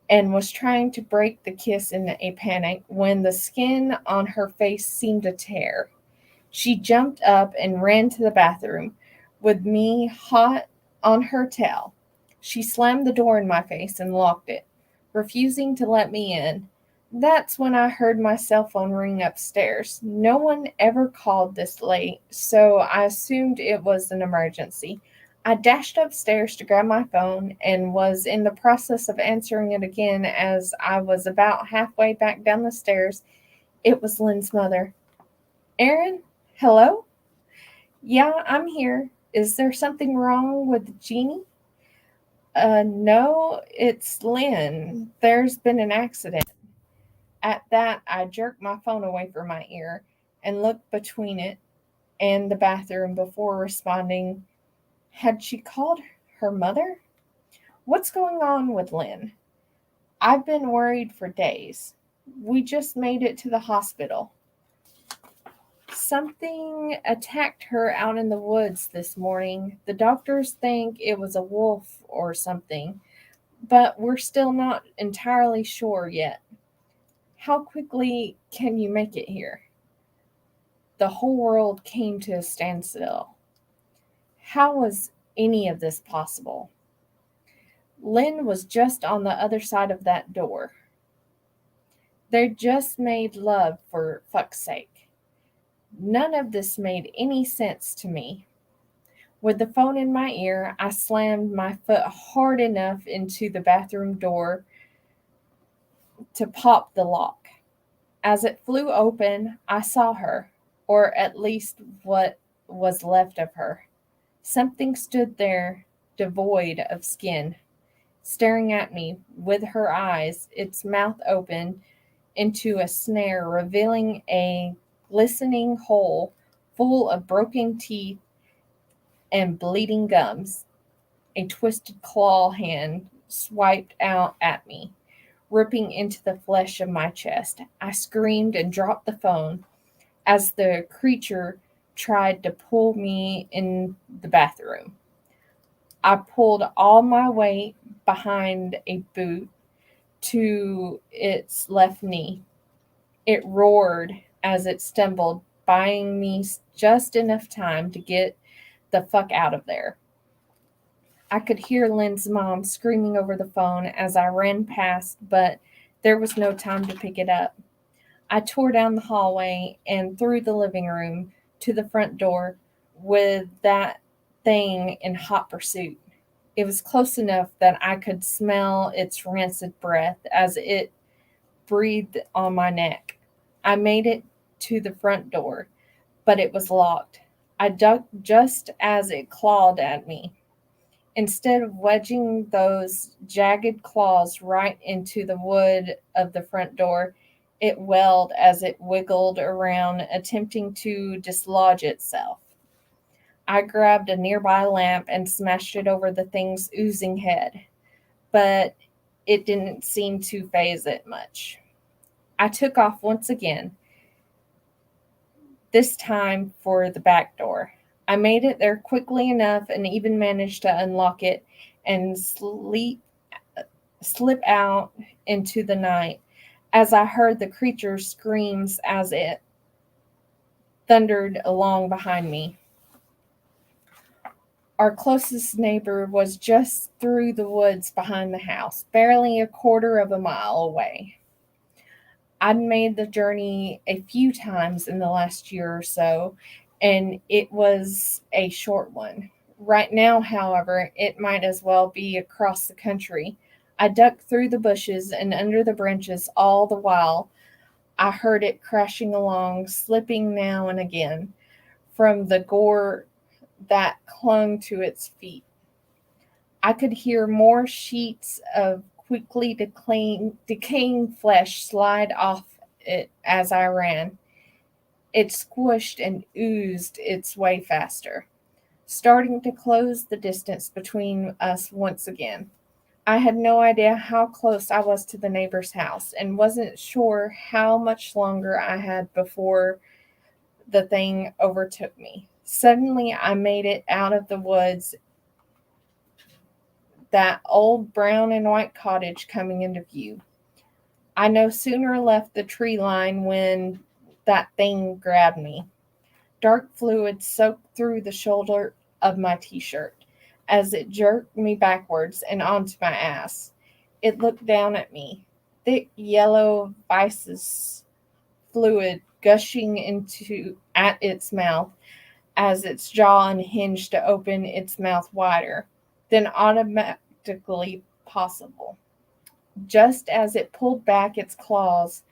and was trying to break the kiss in a panic when the skin on her face seemed to tear. She jumped up and ran to the bathroom, with me hot on her tail. She slammed the door in my face and locked it, refusing to let me in. That's when I heard my cell phone ring upstairs. No one ever called this late, so I assumed it was an emergency. I dashed upstairs to grab my phone and was in the process of answering it again as I was about halfway back down the stairs. It was Lynn's mother. "Aaron? Hello?" "Yeah, I'm here. Is there something wrong with Jeannie?" No, it's Lynn. There's been an accident." At that, I jerked my phone away from my ear and looked between it and the bathroom before responding. Had she called her mother? What's going on with Lynn? I've been worried for days. We just made it to the hospital. Something attacked her out in the woods this morning. The doctors think it was a wolf or something, but we're still not entirely sure yet. How quickly can you make it here? The whole world came to a standstill. How was any of this possible? Lynn was just on the other side of that door. They just made love, for fuck's sake. None of this made any sense to me. With the phone in my ear, I slammed my foot hard enough into the bathroom door to pop the lock. As it flew open, I saw her, or at least what was left of her. Something stood there, devoid of skin, staring at me with her eyes, its mouth open into a snare, revealing a glistening hole full of broken teeth and bleeding gums. A twisted claw hand swiped out at me, ripping into the flesh of my chest. I screamed and dropped the phone as the creature tried to pull me in the bathroom. I pulled all my weight behind a boot to its left knee. It roared as it stumbled, buying me just enough time to get the fuck out of there. I could hear Lynn's mom screaming over the phone as I ran past, but there was no time to pick it up. I tore down the hallway and through the living room to the front door with that thing in hot pursuit. It was close enough that I could smell its rancid breath as it breathed on my neck. I made it to the front door, but it was locked. I ducked just as it clawed at me. Instead of wedging those jagged claws right into the wood of the front door, it wailed as it wiggled around, attempting to dislodge itself. I grabbed a nearby lamp and smashed it over the thing's oozing head, but it didn't seem to faze it much. I took off once again, this time for the back door. I made it there quickly enough and even managed to unlock it and slip out into the night as I heard the creature's screams as it thundered along behind me. Our closest neighbor was just through the woods behind the house, barely a quarter of a mile away. I'd made the journey a few times in the last year or so, and it was a short one. Right now, however, it might as well be across the country. I ducked through the bushes and under the branches all the while. I heard it crashing along, slipping now and again from the gore that clung to its feet. I could hear more sheets of quickly decaying flesh slide off it as I ran. It squished and oozed its way faster, starting to close the distance between us once again. I had no idea how close I was to the neighbor's house and wasn't sure how much longer I had before the thing overtook me. Suddenly, I made it out of the woods, that old brown and white cottage coming into view. I no sooner left the tree line when that thing grabbed me. Dark fluid soaked through the shoulder of my t-shirt as it jerked me backwards and onto my ass. It looked down at me, thick yellow viscous fluid gushing at its mouth as its jaw unhinged to open its mouth wider than automatically possible. Just as it pulled back its claws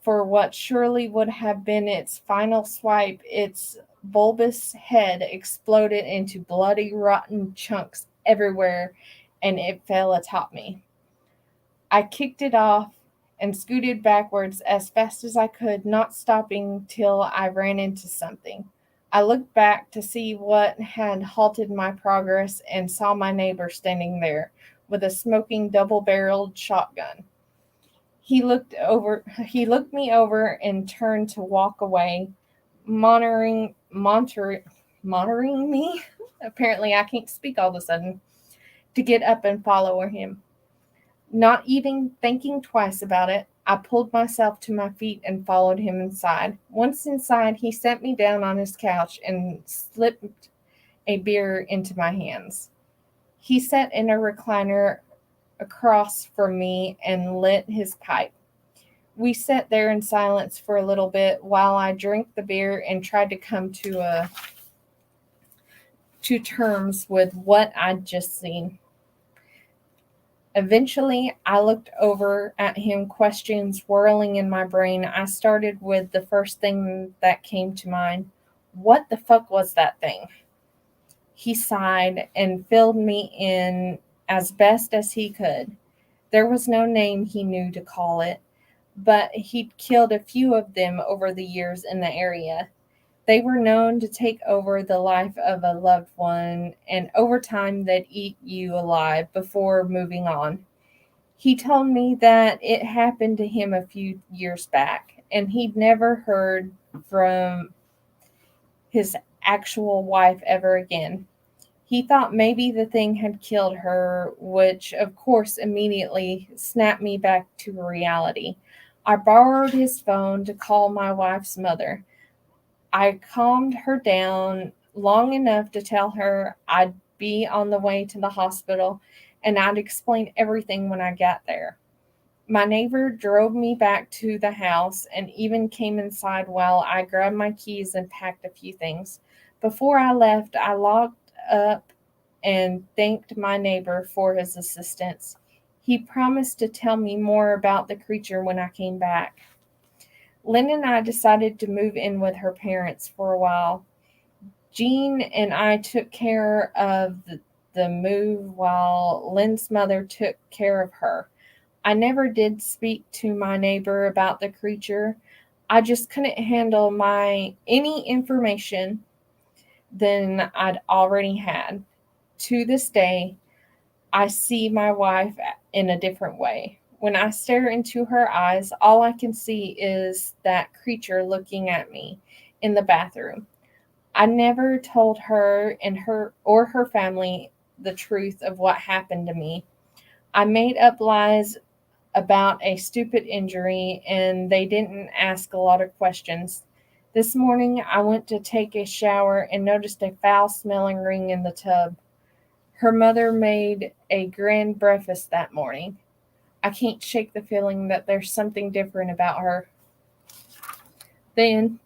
for what surely would have been its final swipe, its bulbous head exploded into bloody, rotten chunks everywhere, and it fell atop me. I kicked it off and scooted backwards as fast as I could, not stopping till I ran into something. I looked back to see what had halted my progress and saw my neighbor standing there with a smoking double-barreled shotgun. He looked me over and turned to walk away, monitoring me. Apparently I can't speak all of a sudden, to get up and follow him. Not even thinking twice about it, I pulled myself to my feet and followed him inside. Once inside, he set me down on his couch and slipped a beer into my hands. He sat in a recliner across from me and lit his pipe. We sat there in silence for a little bit while I drank the beer and tried to come to terms with what I'd just seen. Eventually, I looked over at him, questions whirling in my brain. I started with the first thing that came to mind. What the fuck was that thing? He sighed and filled me in as best as he could. There was no name he knew to call it, but he'd killed a few of them over the years in the area. They were known to take over the life of a loved one, and over time they'd eat you alive before moving on. He told me that it happened to him a few years back, and he'd never heard from his actual wife ever again. He thought maybe the thing had killed her, which of course immediately snapped me back to reality. I borrowed his phone to call my wife's mother. I calmed her down long enough to tell her I'd be on the way to the hospital, and I'd explain everything when I got there. My neighbor drove me back to the house and even came inside while I grabbed my keys and packed a few things. Before I left, I locked up and thanked my neighbor for his assistance. He promised to tell me more about the creature when I came back. Lynn and I decided to move in with her parents for a while. Jean and I took care of the move while Lynn's mother took care of her. I never did speak to my neighbor about the creature. I just couldn't handle any information than I'd already had. To this day, I see my wife in a different way. When I stare into her eyes, all I can see is that creature looking at me in the bathroom. I never told her and her family the truth of what happened to me. I made up lies about a stupid injury, and they didn't ask a lot of questions. This morning, I went to take a shower and noticed a foul-smelling ring in the tub. Her mother made a grand breakfast that morning. I can't shake the feeling that there's something different about her. Then,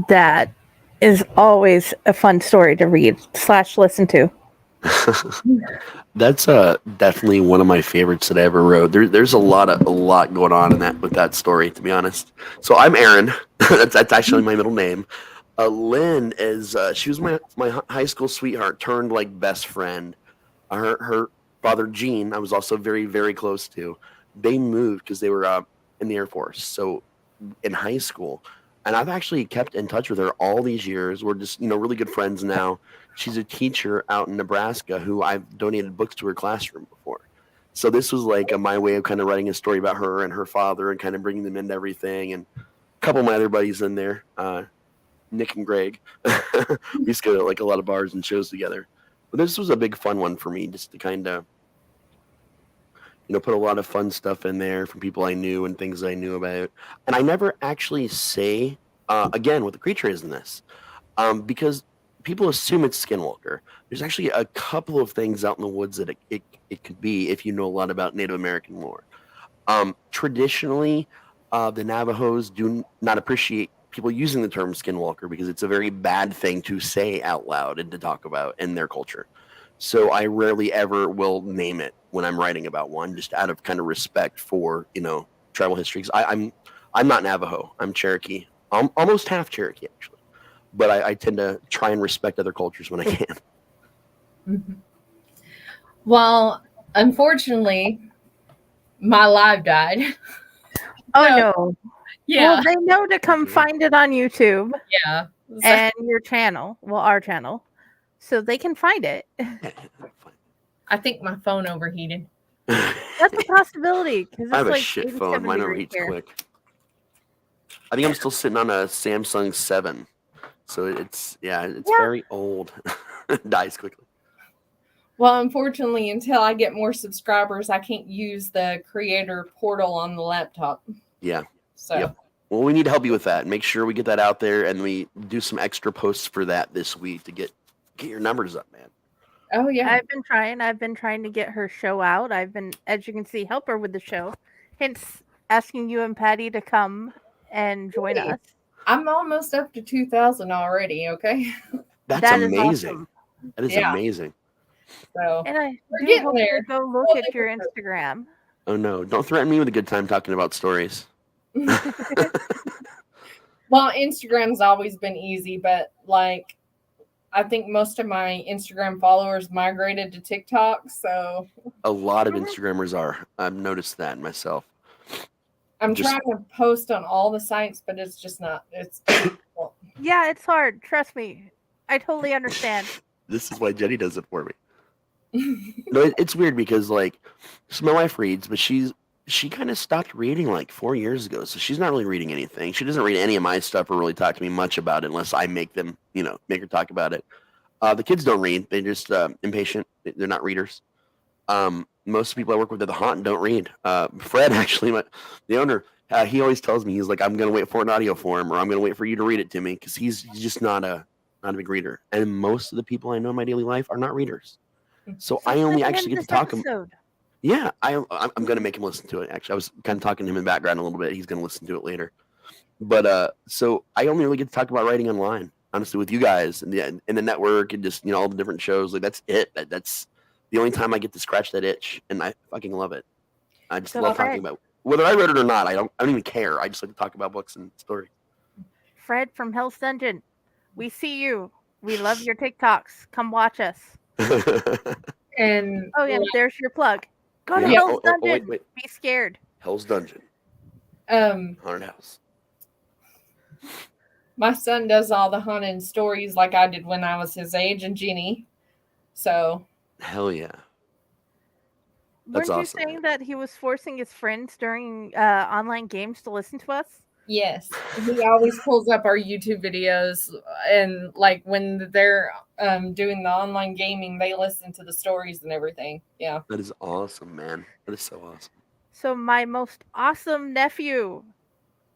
that is always a fun story to read / listen to. That's definitely one of my favorites that I ever wrote. There's a lot going on in that with that story, to be honest. So I'm Aaron. that's actually my middle name. Lynn is she was my high school sweetheart turned like best friend. Her father Gene, I was also very, very close to. They moved because they were in the Air Force. So in high school, and I've actually kept in touch with her all these years. We're just really good friends now. She's a teacher out in Nebraska who I've donated books to her classroom before. So this was like my way of kind of writing a story about her and her father and kind of bringing them into everything. And a couple of my other buddies in there, Nick and Greg. We used to go to like a lot of bars and shows together. But this was a big fun one for me, just to kind of, put a lot of fun stuff in there from people I knew and things I knew about. And I never actually say, again, what the creature is in this, because people assume it's Skinwalker. There's actually a couple of things out in the woods that it could be if you know a lot about Native American lore. Traditionally, the Navajos do not appreciate people using the term Skinwalker because it's a very bad thing to say out loud and to talk about in their culture. So I rarely ever will name it when I'm writing about one, just out of kind of respect for, tribal history. I'm not Navajo. I'm Cherokee. I'm almost half Cherokee, actually. But I tend to try and respect other cultures when I can. Mm-hmm. Well, unfortunately, my live died. Oh, no. Yeah. Well, they know to come find it on YouTube. Yeah. And your channel. Well, our channel. So they can find it. I think my phone overheated. That's a possibility. I have a shit phone. Mine overheats quick. I think I'm still sitting on a Samsung 7. So it's very old. It dies quickly. Well, unfortunately, until I get more subscribers, I can't use the creator portal on the laptop. Yeah. So. Yep. Well, we need to help you with that. Make sure we get that out there, and we do some extra posts for that this week to get your numbers up, man. Oh yeah. I've been trying to get her show out. I've been, as you can see, help her with the show. Hence asking you and Patty to come and join us. I'm almost up to 2,000 already, okay? That's amazing. Awesome. That is amazing. So, and I do hope you go look at your Instagram. Oh no, don't threaten me with a good time talking about stories. Well, Instagram's always been easy, but like I think most of my Instagram followers migrated to TikTok, so a lot of Instagrammers are. I've noticed that myself. I'm trying to post on all the sites, but it's just not. It's difficult. Yeah, it's hard. Trust me. I totally understand. This is why Jenny does it for me. No, it's weird because so my wife reads, but she kind of stopped reading like 4 years ago, so she's not really reading anything. She doesn't read any of my stuff or really talk to me much about it unless I make them, make her talk about it. The kids don't read; they're just impatient. They're not readers. Most people I work with at the haunt don't read. Fred, actually, the owner, He always tells me, he's like, I'm gonna wait for an audio form, or I'm gonna wait for you to read it to me, because he's just not a big reader. And most of the people I know in my daily life are not readers. So I only actually get to talk him. Yeah, I'm gonna make him listen to it. Actually, I was kind of talking to him in the background a little bit. He's gonna listen to it later. But so I only really get to talk about writing online, honestly, with you guys and the network and just all the different shows. Like that's it. That's the only time I get to scratch that itch, and I fucking love it. I just love talking about whether I wrote it or not. I don't even care. I just like to talk about books and stories. Fred from Hell's Dungeon, we see you. We love your TikToks. Come watch us. And there's your plug. Go to Hell's Dungeon. Wait. Be scared. Hell's Dungeon. Haunted house. My son does all the haunted stories like I did when I was his age, and Jenny. So. Hell yeah. Weren't you saying that he was forcing his friends during online games to listen to us? Yes. He always pulls up our YouTube videos, and like when they're doing the online gaming, they listen to the stories and everything. Yeah. That is awesome, man. That is so awesome. So my most awesome nephew,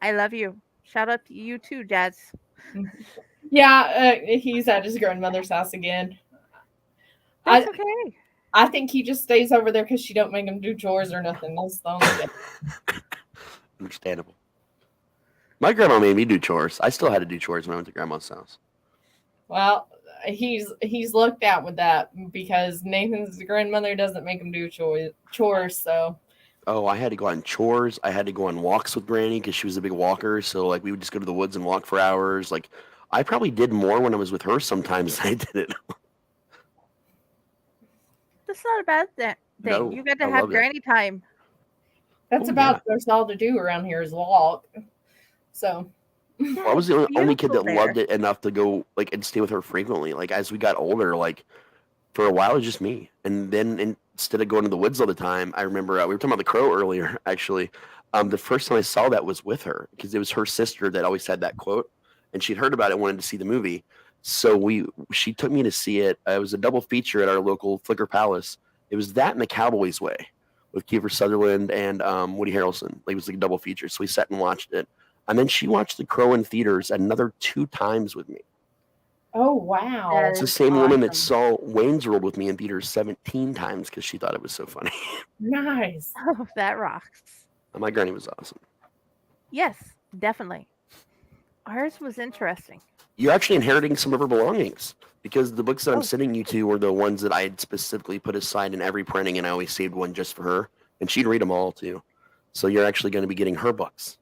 I love you. Shout out to you too, Jazz. Yeah, he's at his grandmother's house again. That's okay. I think he just stays over there because she don't make him do chores or nothing. That's the only thing. Understandable. My grandma made me do chores. I still had to do chores when I went to grandma's house. Well, he's lucked out with that because Nathan's grandmother doesn't make him do chores. So. Oh, I had to go on chores. I had to go on walks with Granny because she was a big walker. So like we would just go to the woods and walk for hours. Like I probably did more when I was with her sometimes than I did it. That's not a bad thing. No, you got to have Granny time. That's there's all to do around here is walk. So I was the only kid that loved it enough to go like and stay with her frequently. Like as we got older, like for a while it was just me. And then instead of going to the woods all the time, I remember we were talking about The Crow earlier, actually. The first time I saw that was with her because it was her sister that always had that quote, and she'd heard about it and wanted to see the movie. So she took me to see it. It was a double feature at our local Flicker Palace. It was that and The Cowboy's Way with Kiefer Sutherland and Woody Harrelson. It was like a double feature. So we sat and watched it. And then she watched The Crow in theaters another 2 times with me. Oh, wow. That it's the same woman that saw Wayne's World with me in theaters 17 times because she thought it was so funny. Nice. Oh, that rocks. My granny was awesome. Yes, definitely. Ours was interesting. You're actually inheriting some of her belongings because the books that I'm sending you to were the ones that I had specifically put aside in every printing, and I always saved one just for her, and she'd read them all too. So you're actually going to be getting her books.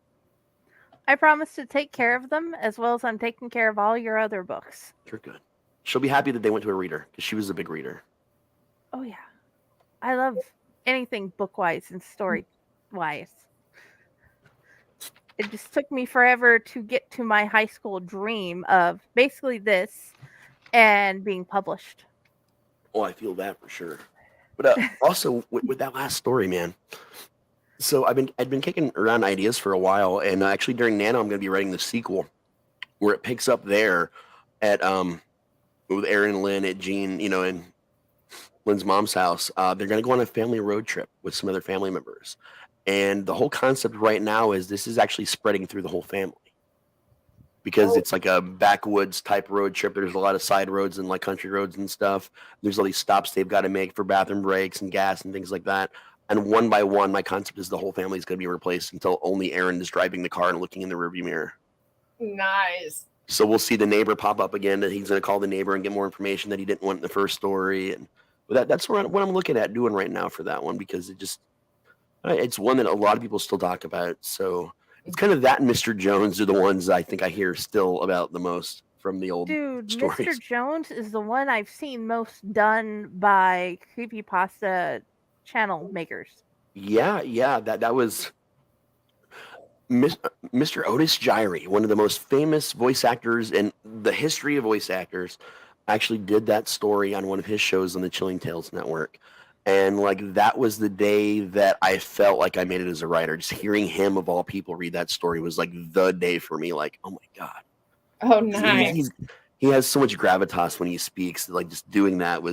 I promise to take care of them as well as I'm taking care of all your other books. You're good. She'll be happy that they went to a reader because she was a big reader. Oh, yeah. I love anything book-wise and story-wise. It just took me forever to get to my high school dream of basically this and being published. Oh, I feel that for sure. But also with that last story, man. So I'd been kicking around ideas for a while, and actually during Nano, I'm going to be writing the sequel, where it picks up there at with Aaron and Lynn at Gene, in Lynn's mom's house. They're going to go on a family road trip with some other family members, and the whole concept right now is this is actually spreading through the whole family because it's like a backwoods type road trip. There's a lot of side roads and like country roads and stuff. There's all these stops they've got to make for bathroom breaks and gas and things like that. And one by one, my concept is the whole family is going to be replaced until only Aaron is driving the car and looking in the rearview mirror. Nice. So we'll see the neighbor pop up again. That he's going to call the neighbor and get more information that he didn't want in the first story. And that's what I'm looking at doing right now for that one because it's one that a lot of people still talk about. So it's kind of that and Mr. Jones are the ones I think I hear still about the most from the old stories. Mr. Jones is the one I've seen most done by creepypasta channel makers. Yeah, that was Mr. Otis Gyrie, one of the most famous voice actors in the history of voice actors, actually did that story on one of his shows on the Chilling Tales Network. And like that was the day that I felt like I made it as a writer. Just hearing him of all people read that story was like the day for me. Like, oh my God. Oh, nice. He has so much gravitas when he speaks. Like just doing that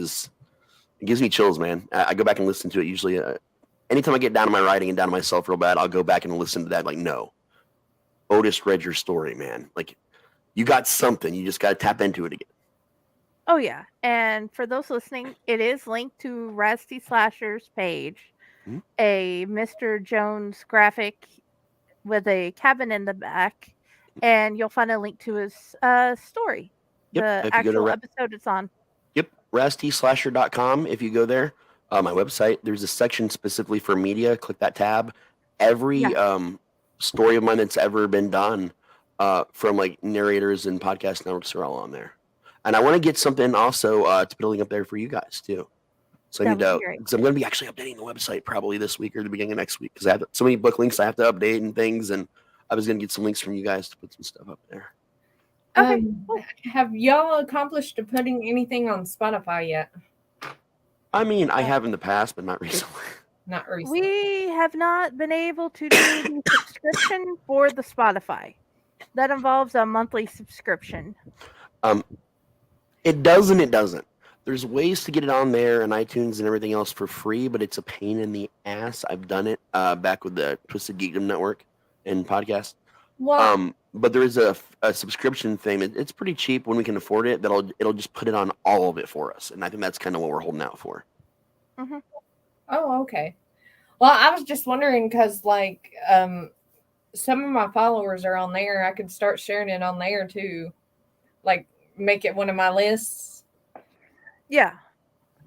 it gives me chills, man. I go back and listen to it usually anytime I get down to my writing and down to myself real bad, I'll go back and listen to that. Like, no, Otis read your story, man. Like, you got something. You just got to tap into it again. Oh, yeah. And for those listening, it is linked to Raz T Slasher's page, a Mr. Jones graphic with a cabin in the back, and you'll find a link to his story, the actual episode it's on. Yep, raztslasher.com. If you go there, my website, there's a section specifically for media. Click that tab. Every story of mine that's ever been done from like narrators and podcast networks are all on there. And I want to get something also to put a link up there for you guys too. So I need to, because I'm going to be actually updating the website probably this week or the beginning of next week, because I have so many book links I have to update and things, and I was going to get some links from you guys to put some stuff up there. Okay. Have y'all accomplished putting anything on Spotify yet? I mean, I have in the past, but not recently. Not recently. We have not been able to do the subscription for the Spotify. That involves a monthly subscription. It does and it doesn't. There's ways to get it on there and iTunes and everything else for free, but it's a pain in the ass. I've done it back with the Twisted Geekdom Network and podcast. Well, but there is a subscription thing. It's pretty cheap when we can afford it. It'll just put it on all of it for us, and I think that's kind of what we're holding out for. Mm-hmm. Oh, okay. Well, I was just wondering because, like, some of my followers are on there. I could start sharing it on there too, like make it one of my lists. Yeah,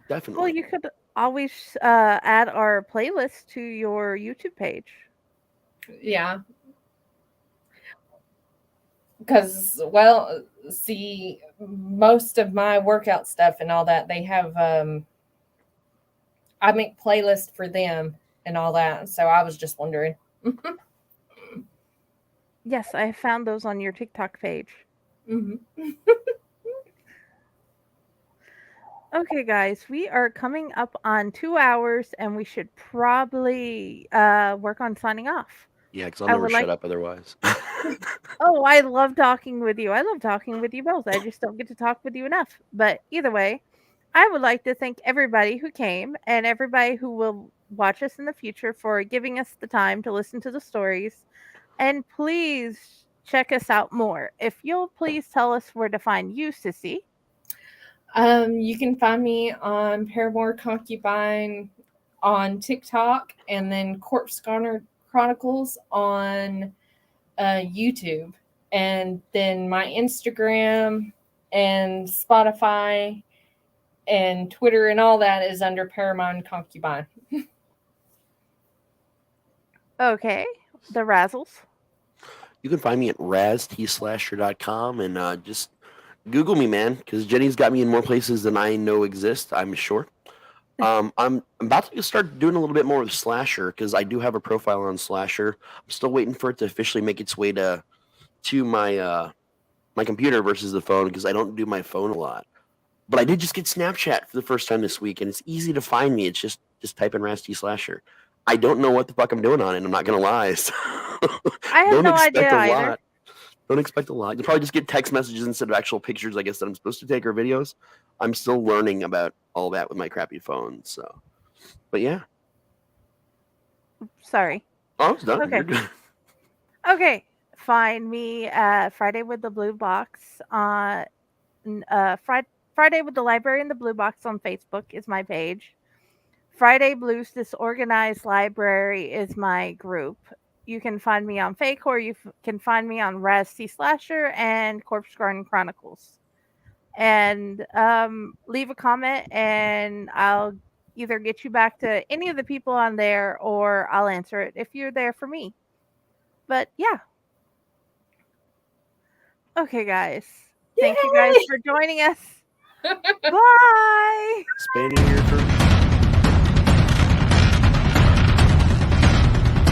definitely. Well, you could always add our playlist to your YouTube page. Yeah. Because, well, see, most of my workout stuff and all that, they have, I make playlists for them and all that. So I was just wondering. Yes, I found those on your TikTok page. Mm-hmm. Okay, guys, we are coming up on 2 hours, and we should probably work on signing off. Yeah, because I'll never shut up otherwise. Oh, I love talking with you. I love talking with you both. I just don't get to talk with you enough. But either way, I would like to thank everybody who came and everybody who will watch us in the future for giving us the time to listen to the stories. And please check us out more. If you'll please tell us where to find you, Sissy. You can find me on Paramour Concubine on TikTok, and then Corpse Chronicles on YouTube, and then my Instagram and Spotify and Twitter and all that is under Paramount Concubine. Okay, the Razzles. You can find me at raztslasher.com and just Google me, man, because Jenny's got me in more places than I know exist, I'm sure. I'm about to start doing a little bit more with Slasher, because I do have a profile on Slasher. I'm still waiting for it to officially make its way to my my computer versus the phone, because I don't do my phone a lot. But I did just get Snapchat for the first time this week, and it's easy to find me. It's just type in Raz T Slasher. I don't know what the fuck I'm doing on it, I'm not going to lie. So I have no idea either. Don't expect a lot. You'll probably just get text messages instead of actual pictures, I guess, that I'm supposed to take, or videos. I'm still learning about all that with my crappy phone. So, but yeah. Sorry. Oh, it's done. Okay. Okay. Find me Friday with the Blue Box on Friday with the Library in the Blue Box on Facebook is my page. Friday Blues Disorganized Library is my group. You can find me on Fae Corps. You can find me on Raz T Slasher and Corpse Garden Chronicles. And leave a comment, and I'll either get you back to any of the people on there, or I'll answer it if you're there for me. But yeah. Okay, guys. Thank you guys for joining us. Bye. Spinning your